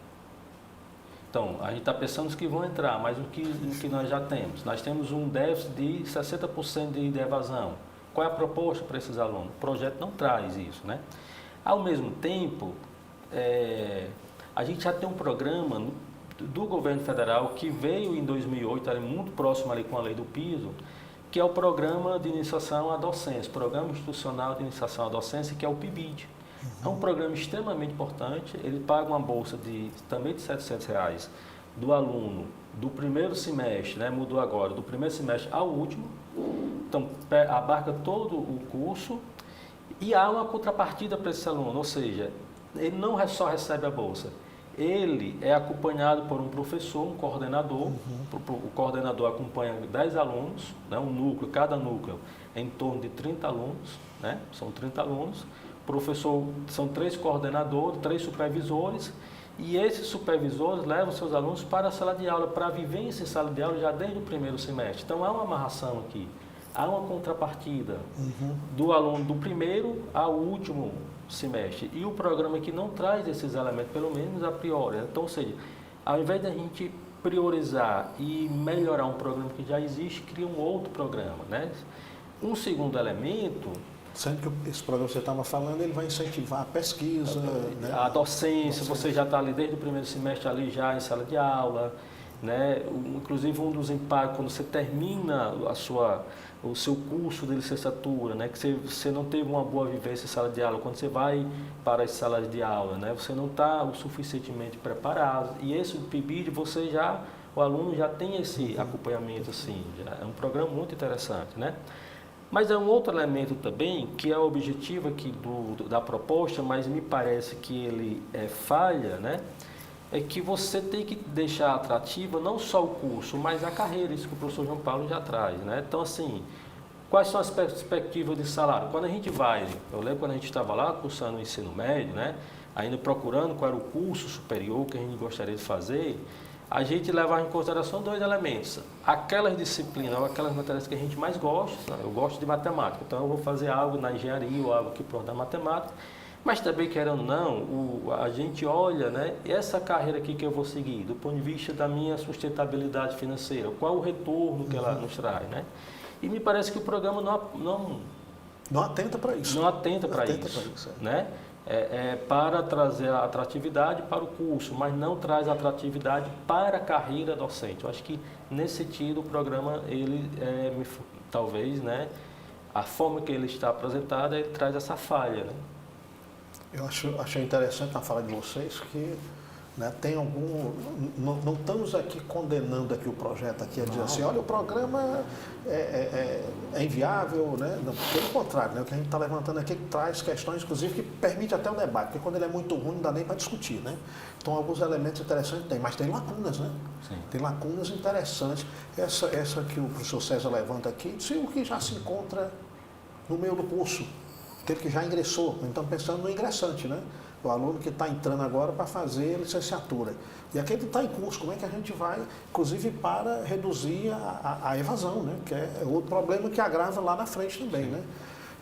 Então, a gente está pensando nos que vão entrar, mas o que nós já temos? Nós temos um déficit de 60% de evasão. Qual é a proposta para esses alunos? O projeto não traz isso, né? Ao mesmo tempo, a gente já tem um programa do governo federal que veio em 2008, era muito próximo ali com a lei do piso, que é o Programa de Iniciação à Docência, Programa Institucional de Iniciação à Docência, que é o PIBID. É um programa extremamente importante, ele paga uma bolsa também de R$700 do aluno do primeiro semestre, né, mudou agora, do primeiro semestre ao último, então abarca todo o curso e há uma contrapartida para esse aluno, ou seja, ele não só recebe a bolsa, ele é acompanhado por um professor, um coordenador, o coordenador acompanha 10 alunos, né, cada núcleo é em torno de 30 alunos, né, são 30 alunos, o professor, são 3 coordenadores, 3 supervisores, e esses supervisores levam seus alunos para a sala de aula, para a vivência em sala de aula já desde o primeiro semestre. Então, há uma amarração aqui, há uma contrapartida do aluno do primeiro ao último semestre. E o programa aqui não traz esses elementos, pelo menos a priori. Então, ou seja, ao invés da gente priorizar e melhorar um programa que já existe, cria um outro programa, né? Um segundo elemento... Sendo que esse programa que você estava falando, ele vai incentivar a pesquisa, né? A docência, você já está ali desde o primeiro semestre ali já em sala de aula, né? Inclusive um dos impactos, quando você termina o seu curso de licenciatura, né? Que você não teve uma boa vivência em sala de aula, quando você vai para as salas de aula, né? Você não está o suficientemente preparado, e esse PIBID o aluno já tem esse acompanhamento assim, é um programa muito interessante, né? Mas é um outro elemento também, que é o objetivo aqui da proposta, mas me parece que ele falha, né? É que você tem que deixar atrativa não só o curso, mas a carreira, isso que o professor João Paulo já traz, né? Então, assim, quais são as perspectivas de salário? Quando a gente eu lembro quando a gente estava lá cursando o ensino médio, né? Ainda procurando qual era o curso superior que a gente gostaria de fazer, a gente leva em consideração 2 elementos. Aquelas disciplinas ou aquelas matérias que a gente mais gosta, né? Eu gosto de matemática, então eu vou fazer algo na engenharia ou algo que por da matemática, mas também, querendo ou não, a gente olha, né, essa carreira aqui que eu vou seguir, do ponto de vista da minha sustentabilidade financeira, qual o retorno que ela nos traz, né? E me parece que o programa não atenta para isso. Não atenta para isso, né? Para trazer a atratividade para o curso, mas não traz atratividade para a carreira docente. Eu acho que, nesse sentido, o programa, talvez, né, a forma que ele está apresentado, ele traz essa falha, né? Eu achei interessante na fala de vocês que, né, tem não estamos aqui condenando aqui o projeto aqui a dizer assim, olha, o programa é inviável, né? Não, pelo contrário, né? O que a gente está levantando aqui traz questões, inclusive, que permite até o debate, porque quando ele é muito ruim não dá nem para discutir, né? Então, alguns elementos interessantes tem, mas tem lacunas, né? Sim. Tem lacunas interessantes. Essa que o professor César levanta aqui, o que já se encontra no meio do curso, aquele que já ingressou, então pensando no ingressante, né? O aluno que está entrando agora para fazer licenciatura. E aquele que está em curso, como é que a gente vai, inclusive para reduzir a evasão, né? Que é outro problema que agrava lá na frente também, né?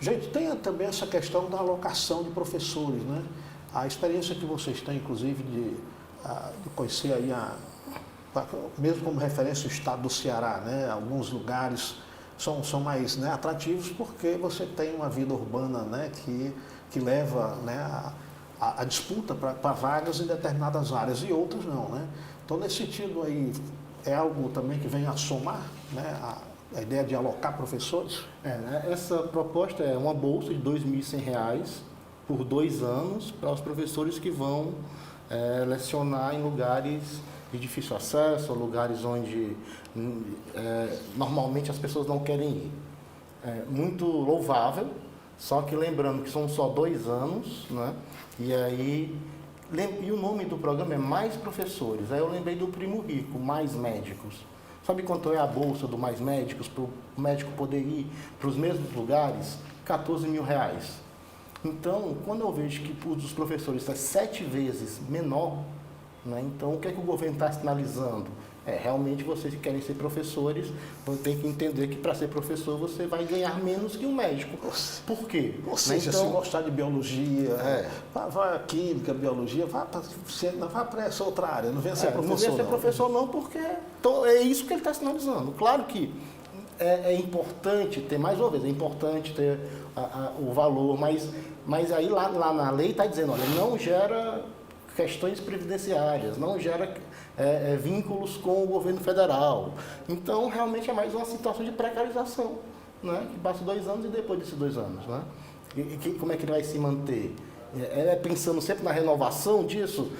Gente, tem também essa questão da alocação de professores, né? A experiência que vocês têm, inclusive, de conhecer aí, mesmo como referência, o estado do Ceará, né? Alguns lugares são mais, né, atrativos porque você tem uma vida urbana, né, que leva, né, a disputa para vagas em determinadas áreas e outras não, né? Então, nesse sentido aí, é algo também que vem a somar, né, a ideia de alocar professores? Né, essa proposta é uma bolsa de R$ 2.100 por 2 anos para os professores que vão lecionar em lugares de difícil acesso, lugares onde normalmente as pessoas não querem ir. Muito louvável, só que lembrando que são só 2 anos, né? E o nome do programa é Mais Professores. Aí eu lembrei do Primo Rico, Mais Médicos. Sabe quanto é a bolsa do Mais Médicos para o médico poder ir para os mesmos lugares? R$ 14.000. Então, quando eu vejo que os professores está 7 vezes menor, né? Então, o que é que o governo está sinalizando? Realmente, vocês que querem ser professores, vão ter que entender que para ser professor você vai ganhar menos que um médico. Por quê? Ou seja, então, se gostar de biologia, vai a química, biologia, vai para essa outra área, não venha ser professor. Não venha ser professor não, porque então, é isso que ele está sinalizando. Claro que é importante ter, mais uma vez, é importante ter o valor, mas aí lá na lei está dizendo, olha, não gera questões previdenciárias, não gera vínculos com o governo federal. Então, realmente é mais uma situação de precarização, né? Que passa 2 anos e depois desses 2 anos, né? Como é que ele vai se manter? Pensando sempre na renovação disso,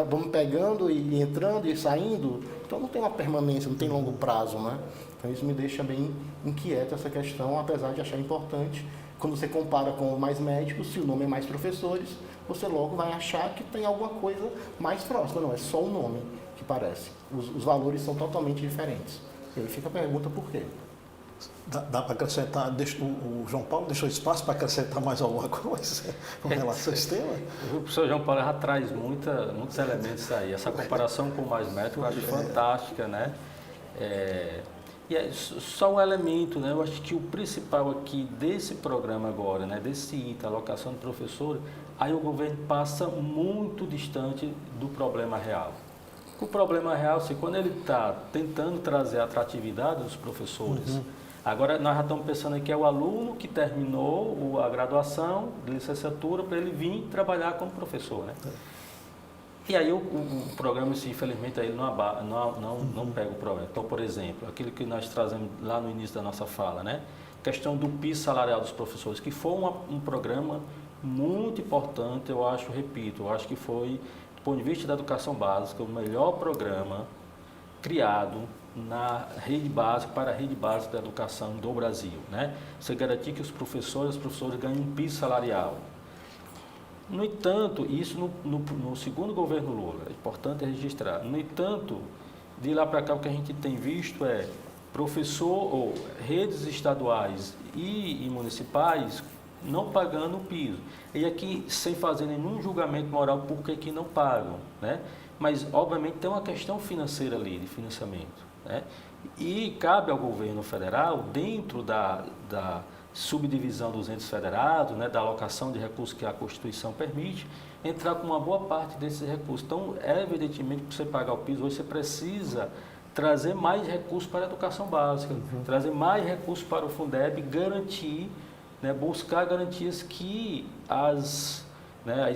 vamos pegando e entrando e saindo, então não tem uma permanência, não tem longo prazo, né? Então isso me deixa bem inquieto essa questão, apesar de achar importante. Quando você compara com Mais Médicos, se o nome é Mais Professores, você logo vai achar que tem alguma coisa mais próxima. Não, é só o nome que parece. Os valores são totalmente diferentes. E aí fica a pergunta por quê? Dá para acrescentar, o João Paulo deixou espaço para acrescentar mais alguma coisa com relação a esse tema? O professor João Paulo já traz muitos elementos aí. Essa comparação com o Mais Médico eu acho fantástica, né? E é só um elemento, né? Eu acho que o principal aqui desse programa agora, né? Desse item, alocação de professores, aí o governo passa muito distante do problema real. O problema real, assim, quando ele está tentando trazer a atratividade dos professores, agora nós já estamos pensando que é o aluno que terminou a graduação de licenciatura para ele vir trabalhar como professor, né? E aí o programa, assim, infelizmente, aí ele não pega o problema. Então, por exemplo, aquilo que nós trazemos lá no início da nossa fala, né? Questão do piso salarial dos professores, que foi um programa muito importante, eu acho que foi, do ponto de vista da educação básica, o melhor programa criado na rede básica, para a rede básica da educação do Brasil, né? Você garantir que os professores ganhem um piso salarial. No entanto, isso no segundo governo Lula, é importante registrar. No entanto, de lá para cá o que a gente tem visto é professor ou redes estaduais e municipais não pagando o piso. E aqui, sem fazer nenhum julgamento moral por que não pagam, né? Mas, obviamente, tem uma questão financeira ali, de financiamento, né? E cabe ao governo federal, dentro da subdivisão dos entes federados, né, da alocação de recursos que a Constituição permite, entrar com uma boa parte desses recursos. Então, evidentemente, para você pagar o piso, hoje você precisa trazer mais recursos para a educação básica, trazer mais recursos para o Fundeb, garantir, né, buscar garantias que as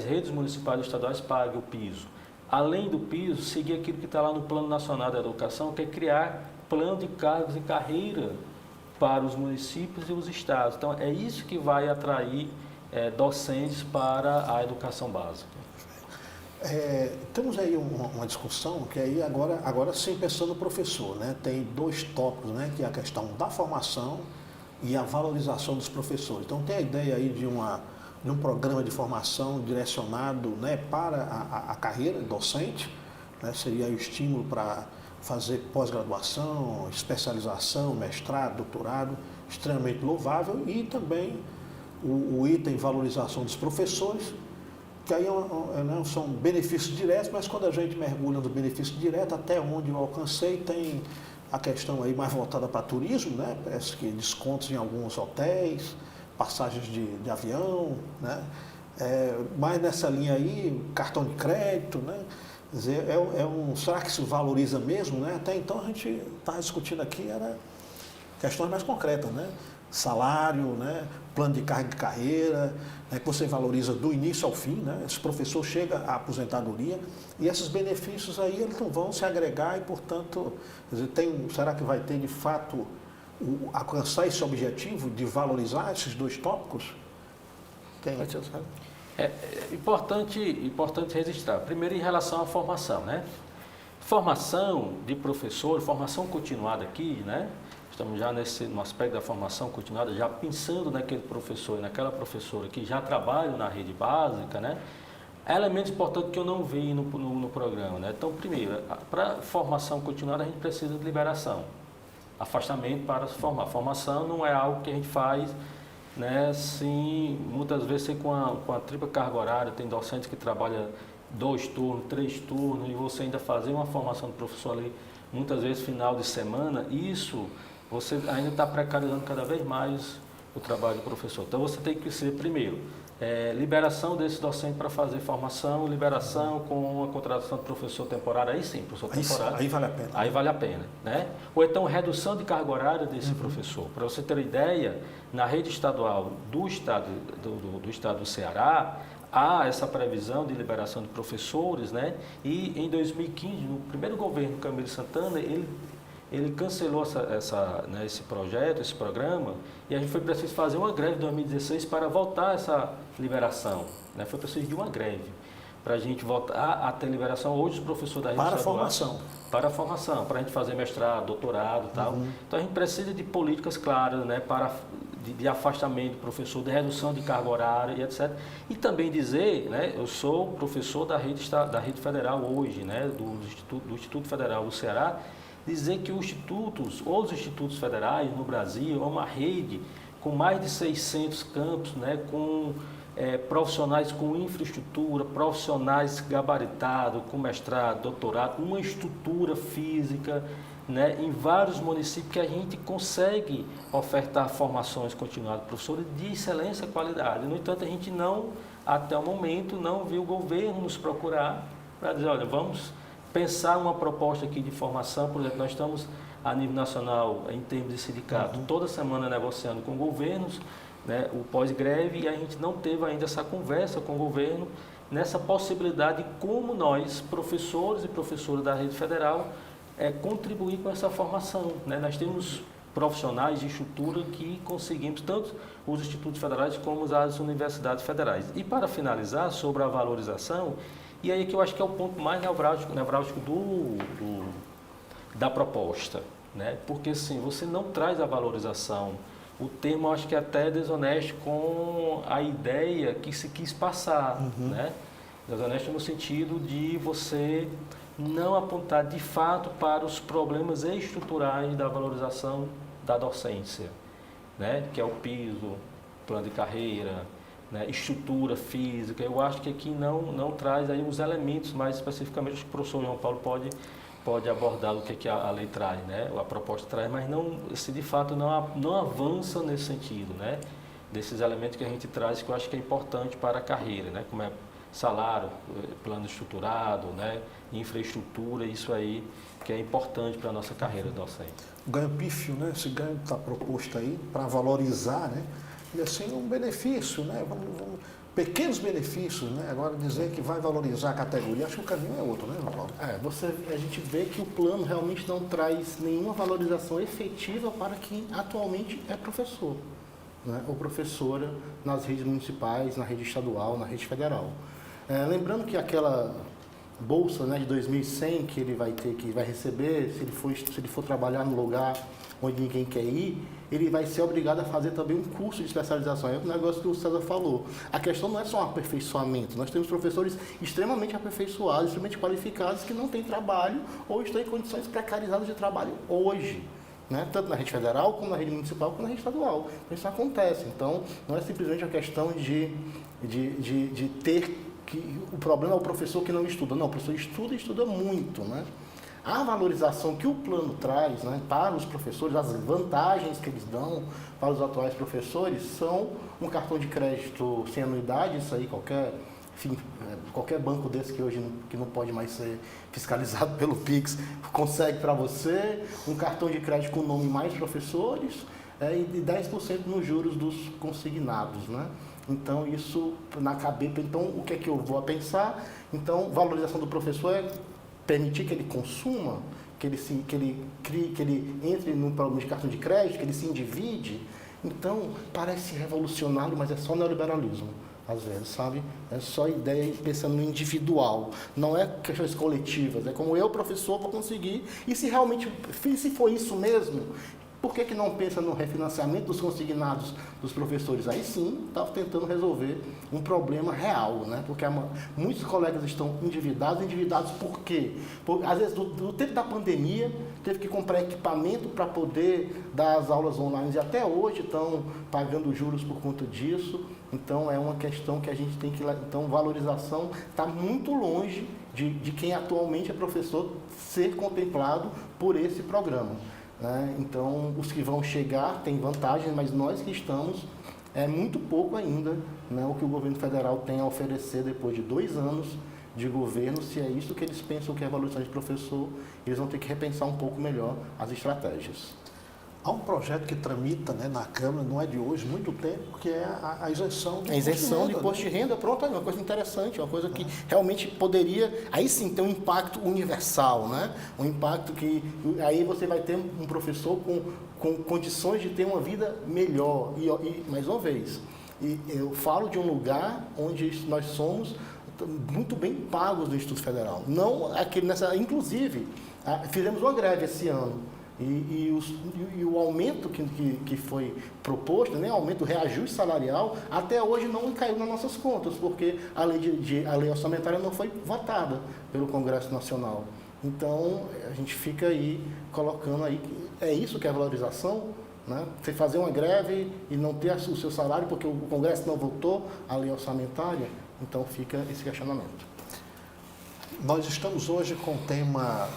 redes municipais e estaduais paguem o piso. Além do piso, seguir aquilo que está lá no Plano Nacional da Educação, que é criar plano de cargos e carreira para os municípios e os estados. Então, é isso que vai atrair docentes para a educação básica. Temos aí uma discussão que aí agora sim pensando no professor, né? Tem dois tópicos, né? Que é a questão da formação e a valorização dos professores. Então, tem a ideia aí de um programa de formação direcionado, né, para a carreira docente, né? Seria o estímulo para fazer pós-graduação, especialização, mestrado, doutorado, extremamente louvável, e também o item valorização dos professores, que aí são benefícios diretos, mas quando a gente mergulha no benefício direto, até onde eu alcancei, tem a questão aí mais voltada para turismo, né? Parece que descontos em alguns hotéis, passagens de avião, né? Mais nessa linha aí, cartão de crédito, né? Quer dizer, será que se valoriza mesmo, né? Até então a gente estava discutindo aqui, era questões mais concretas, né? Salário, né? Plano de carga de carreira, né? Que você valoriza do início ao fim, né? Esse professor chega à aposentadoria e esses benefícios aí eles não vão se agregar e, portanto, quer dizer, será que vai ter de fato alcançar esse objetivo de valorizar esses dois tópicos? É importante registrar. Primeiro, em relação à formação, né? Formação de professor, formação continuada aqui, né? Estamos já no aspecto da formação continuada, já pensando naquele professor e naquela professora que já trabalham na rede básica, né? Elementos importantes que eu não vi no programa, né? Então, primeiro, para formação continuada a gente precisa de liberação, afastamento para se formar. Formação não é algo que a gente faz, né, assim, muitas vezes com a tripla carga horária. Tem docentes que trabalham 2 turnos, 3 turnos, e você ainda fazer uma formação de professor ali, muitas vezes final de semana, isso você ainda está precarizando cada vez mais o trabalho do professor. Então você tem que ser, primeiro, liberação desse docente para fazer formação, liberação com a contratação de professor temporário, aí sim, professor temporário. Aí vale a pena. Aí vale a pena, né? Ou então redução de carga horária desse professor. Para você ter ideia, na rede estadual do estado do Ceará, há essa previsão de liberação de professores, né? E em 2015, no primeiro governo do Camilo Santana, ele cancelou esse projeto, esse programa, e a gente foi preciso fazer uma greve em 2016 para voltar essa liberação, né? Foi preciso de uma greve para a gente voltar a ter liberação. Hoje os professores da rede para estadual, formação. Para a formação, para a gente fazer mestrado, doutorado e tal. Então a gente precisa de políticas claras, né, de afastamento do professor, de redução de carga horária e etc. E também dizer, né, eu sou professor da rede federal hoje, né, do Instituto Federal do Ceará, dizer que os institutos federais no Brasil é uma rede com mais de 600 campos, né, com profissionais com infraestrutura, profissionais gabaritados, com mestrado, doutorado, uma estrutura física, né, em vários municípios que a gente consegue ofertar formações continuadas de professores de excelência e qualidade. No entanto, a gente não, até o momento, não viu o governo nos procurar para dizer, olha, vamos pensar uma proposta aqui de formação. Por exemplo, nós estamos a nível nacional, em termos de sindicato, toda semana negociando com governos, né, o pós-greve, e a gente não teve ainda essa conversa com o governo nessa possibilidade de como nós, professores e professoras da rede federal, contribuir com essa formação, né? Nós temos profissionais de estrutura que conseguimos, tanto os institutos federais como as universidades federais. E para finalizar, sobre a valorização, e aí que eu acho que é o ponto mais nevrálgico da proposta, né? Porque assim, você não traz a valorização. O termo, eu acho que é até desonesto com a ideia que se quis passar, né? Desonesto no sentido de você não apontar de fato para os problemas estruturais da valorização da docência, né? Que é o piso, plano de carreira, né? Estrutura física. Eu acho que aqui não traz aí os elementos mais especificamente, acho que o professor João Paulo pode abordar o que a lei traz, né? A proposta traz, mas não, se de fato não avança nesse sentido, né? Desses elementos que a gente traz, que eu acho que é importante para a carreira, né? Como é salário, plano estruturado, né? Infraestrutura, isso aí que é importante para a nossa carreira docente. O ganho pífio, né? Esse ganho está proposto aí para valorizar, né? E assim um benefício, né? Pequenos benefícios, né? Agora dizer que vai valorizar a categoria, acho que o caminho é outro, né, João Paulo? A gente vê que o plano realmente não traz nenhuma valorização efetiva para quem atualmente é professor, né? Ou professora nas redes municipais, na rede estadual, na rede federal. Lembrando que aquela bolsa, né, de 2.100 que ele vai receber, se ele for trabalhar no lugar onde ninguém quer ir, ele vai ser obrigado a fazer também um curso de especialização. É um negócio que o César falou. A questão não é só um aperfeiçoamento. Nós temos professores extremamente aperfeiçoados, extremamente qualificados, que não têm trabalho ou estão em condições precarizadas de trabalho hoje, né? Tanto na rede federal, como na rede municipal, como na rede estadual. Então, isso acontece. Então, não é simplesmente a questão de ter que o problema é o professor que não estuda. Não, o professor estuda e estuda muito, né? A valorização que o plano traz, né, para os professores, as vantagens que eles dão para os atuais professores são um cartão de crédito sem anuidade, isso aí qualquer banco desse que hoje que não pode mais ser fiscalizado pelo Pix consegue para você, um cartão de crédito com o nome mais professores e 10% nos juros dos consignados, né? Então, isso na cabeça, então o que é que eu vou a pensar? Então, valorização do professor é permitir que ele consuma, que ele entre num programa de cartão de crédito, que ele se endivide. Então, parece revolucionário, mas é só neoliberalismo, às vezes, sabe? É só ideia pensando no individual, não é questões coletivas, é como eu, professor, vou conseguir, e se for isso mesmo, por que não pensa no refinanciamento dos consignados dos professores? Aí sim, está tentando resolver um problema real, né? Porque muitos colegas estão endividados por quê? Às vezes, no tempo da pandemia, teve que comprar equipamento para poder dar as aulas online, e até hoje estão pagando juros por conta disso. Então, é uma questão que a gente tem que... Então, valorização está muito longe de quem atualmente é professor ser contemplado por esse programa. Então, os que vão chegar têm vantagem, mas nós que estamos, é muito pouco ainda, né, o que o governo federal tem a oferecer depois de 2 anos de governo. Se é isso que eles pensam que é a valorização de professor, eles vão ter que repensar um pouco melhor as estratégias. Há um projeto que tramita, né, na Câmara, não é de hoje, muito tempo, que é a isenção do imposto de renda. Pronto, é uma coisa interessante, uma coisa que realmente poderia, aí sim, ter um impacto universal, né? Um impacto que, aí você vai ter um professor com condições de ter uma vida melhor. E mais uma vez, eu falo de um lugar onde nós somos muito bem pagos no Instituto Federal. Não aquele inclusive, fizemos uma greve esse ano. E o aumento que foi proposto, né, aumento do reajuste salarial, até hoje não caiu nas nossas contas, porque a lei orçamentária não foi votada pelo Congresso Nacional. Então, a gente fica aí colocando aí, é isso que é valorização, né? Você fazer uma greve e não ter o seu salário porque o Congresso não votou a lei orçamentária, então fica esse questionamento. Nós estamos hoje com o tema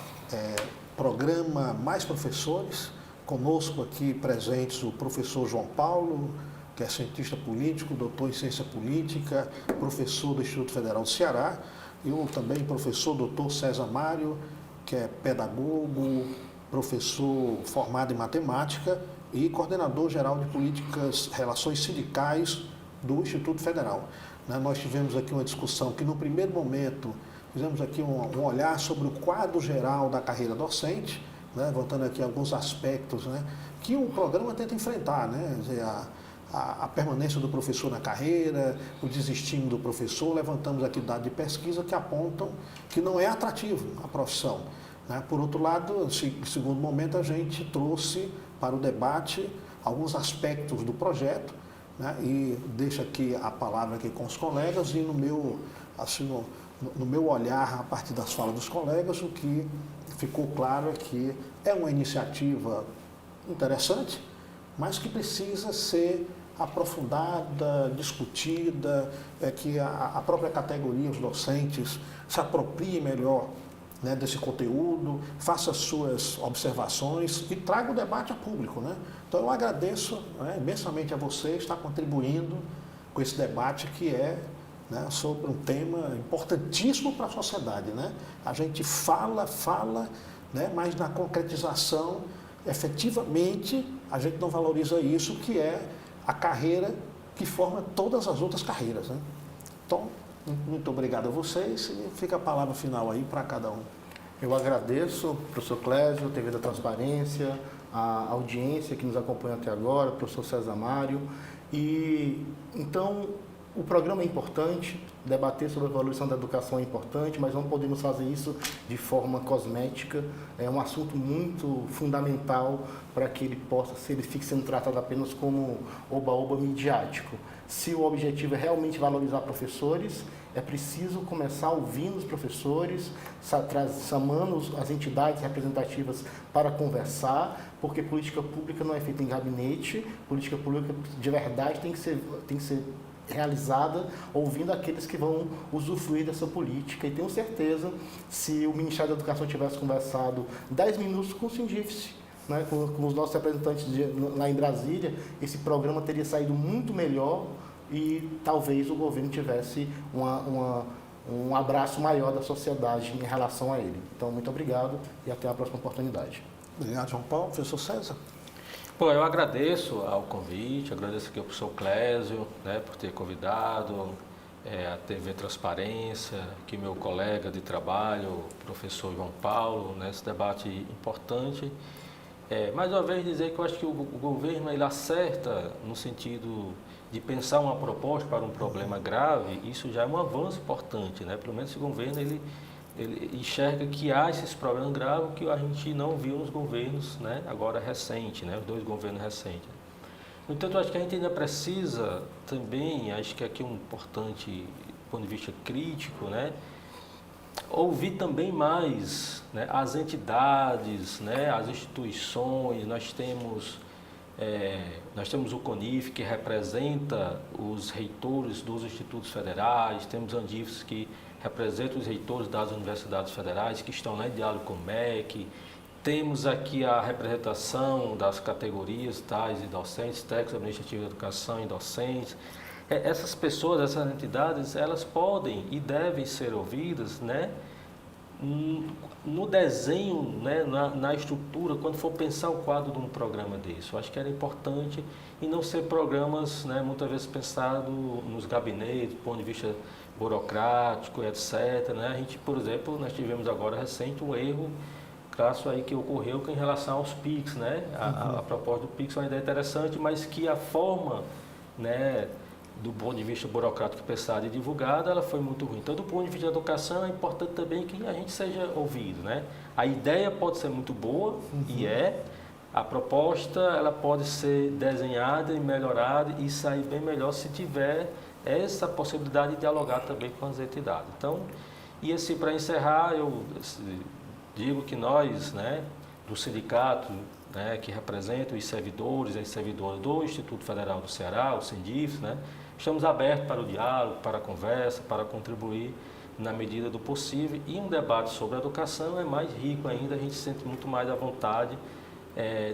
Programa Mais Professores. Conosco aqui presentes o professor João Paulo, que é cientista político, doutor em ciência política, professor do Instituto Federal do Ceará, e o também professor doutor César Mário, que é pedagogo, professor formado em matemática e coordenador geral de políticas, relações sindicais do Instituto Federal. Nós tivemos aqui uma discussão que no primeiro momento fizemos aqui um olhar sobre o quadro geral da carreira docente, levantando aqui alguns aspectos que o programa tenta enfrentar, a permanência do professor na carreira, o desestímulo do professor. Levantamos aqui dados de pesquisa que apontam que não é atrativo a profissão. Por outro lado, em segundo momento, a gente trouxe para o debate alguns aspectos do projeto, e deixo aqui a palavra aqui com os colegas e no meu olhar, a partir das falas dos colegas, o que ficou claro é que é uma iniciativa interessante, mas que precisa ser aprofundada, discutida, que a própria categoria, os docentes, se apropriem melhor desse conteúdo, faça suas observações e traga o debate a público. Então eu agradeço imensamente a você estar contribuindo com esse debate que é sobre um tema importantíssimo para a sociedade. A gente fala, mas na concretização, efetivamente, a gente não valoriza isso, que é a carreira que forma todas as outras carreiras. Então, muito obrigado a vocês e fica a palavra final aí para cada um. Eu agradeço, professor Clésio, TV da Transparência, a audiência que nos acompanha até agora, professor César Mário. E, então, o programa é importante, debater sobre a valorização da educação é importante, mas não podemos fazer isso de forma cosmética. É um assunto muito fundamental para que ele fique sendo tratado apenas como oba-oba midiático. Se o objetivo é realmente valorizar professores, é preciso começar ouvindo os professores, chamando as entidades representativas para conversar, porque política pública não é feita em gabinete, política pública de verdade tem que ser realizada ouvindo aqueles que vão usufruir dessa política. E tenho certeza, se o Ministério da Educação tivesse conversado 10 minutos com o Sindifse, com os nossos representantes lá em Brasília, esse programa teria saído muito melhor e talvez o governo tivesse um abraço maior da sociedade em relação a ele. Então, muito obrigado e até a próxima oportunidade. Obrigado, João Paulo. Professor César. Bom, eu agradeço ao convite, agradeço aqui ao professor Clésio, por ter convidado, a TV Transparência, aqui meu colega de trabalho, o professor João Paulo, nesse debate importante. Mais uma vez dizer que eu acho que o governo ele acerta no sentido de pensar uma proposta para um problema grave. Isso já é um avanço importante, Pelo menos esse governo ele enxerga que há esses problemas graves que a gente não viu nos governos, agora recente, os dois governos recentes. No entanto, acho que a gente ainda precisa também, acho que aqui um importante do ponto de vista crítico, ouvir também mais as entidades, as instituições. Nós temos o CONIF, que representa os reitores dos institutos federais, temos a Andifes, que representa os reitores das universidades federais, que estão em diálogo com o MEC. Temos aqui a representação das categorias tais e docentes, técnicos administrativos de educação e docentes. Essas pessoas, essas entidades, elas podem e devem ser ouvidas, no desenho, na estrutura, quando for pensar o quadro de um programa desse. Eu acho que era importante e não ser programas, muitas vezes pensados nos gabinetes, do ponto de vista burocrático, etc. A gente, por exemplo, nós tivemos agora recente um erro crasso aí que ocorreu em relação aos PIX, A proposta do PIX é uma ideia interessante, mas que a forma, do ponto de vista burocrático pensada e divulgada, ela foi muito ruim. Então, do ponto de vista da educação, é importante também que a gente seja ouvido, A ideia pode ser muito boa, e a proposta, ela pode ser desenhada e melhorada e sair bem melhor se tiver essa possibilidade de dialogar também com as entidades. Então, e assim, para encerrar, eu digo que nós, né, do sindicato, né, que representa os servidores e as servidoras do Instituto Federal do Ceará, o SINDIF, né, estamos abertos para o diálogo, para a conversa, para contribuir na medida do possível, e um debate sobre a educação é mais rico ainda, a gente se sente muito mais à vontade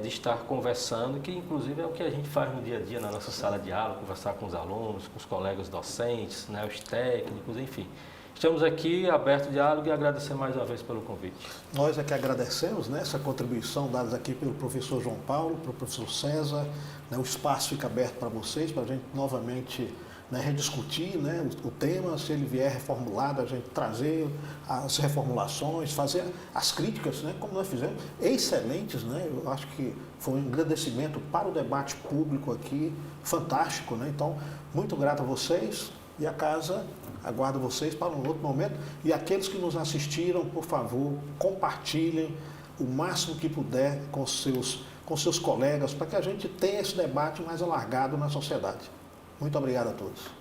de estar conversando, que inclusive é o que a gente faz no dia a dia na nossa sala de aula, conversar com os alunos, com os colegas docentes, né, os técnicos, enfim. Estamos aqui abertos ao diálogo e agradecer mais uma vez pelo convite. Nós é que agradecemos, né, essa contribuição dada aqui pelo professor João Paulo, pelo professor César, né, o espaço fica aberto para vocês, para a gente novamente, né, rediscutir, né, o tema, se ele vier reformulado, a gente trazer as reformulações, fazer as críticas, né, como nós fizemos, excelentes, né, eu acho que foi um agradecimento para o debate público aqui, fantástico, né, então, muito grato a vocês e a casa aguarda vocês para um outro momento, e aqueles que nos assistiram, por favor, compartilhem o máximo que puder com seus colegas, para que a gente tenha esse debate mais alargado na sociedade. Muito obrigado a todos.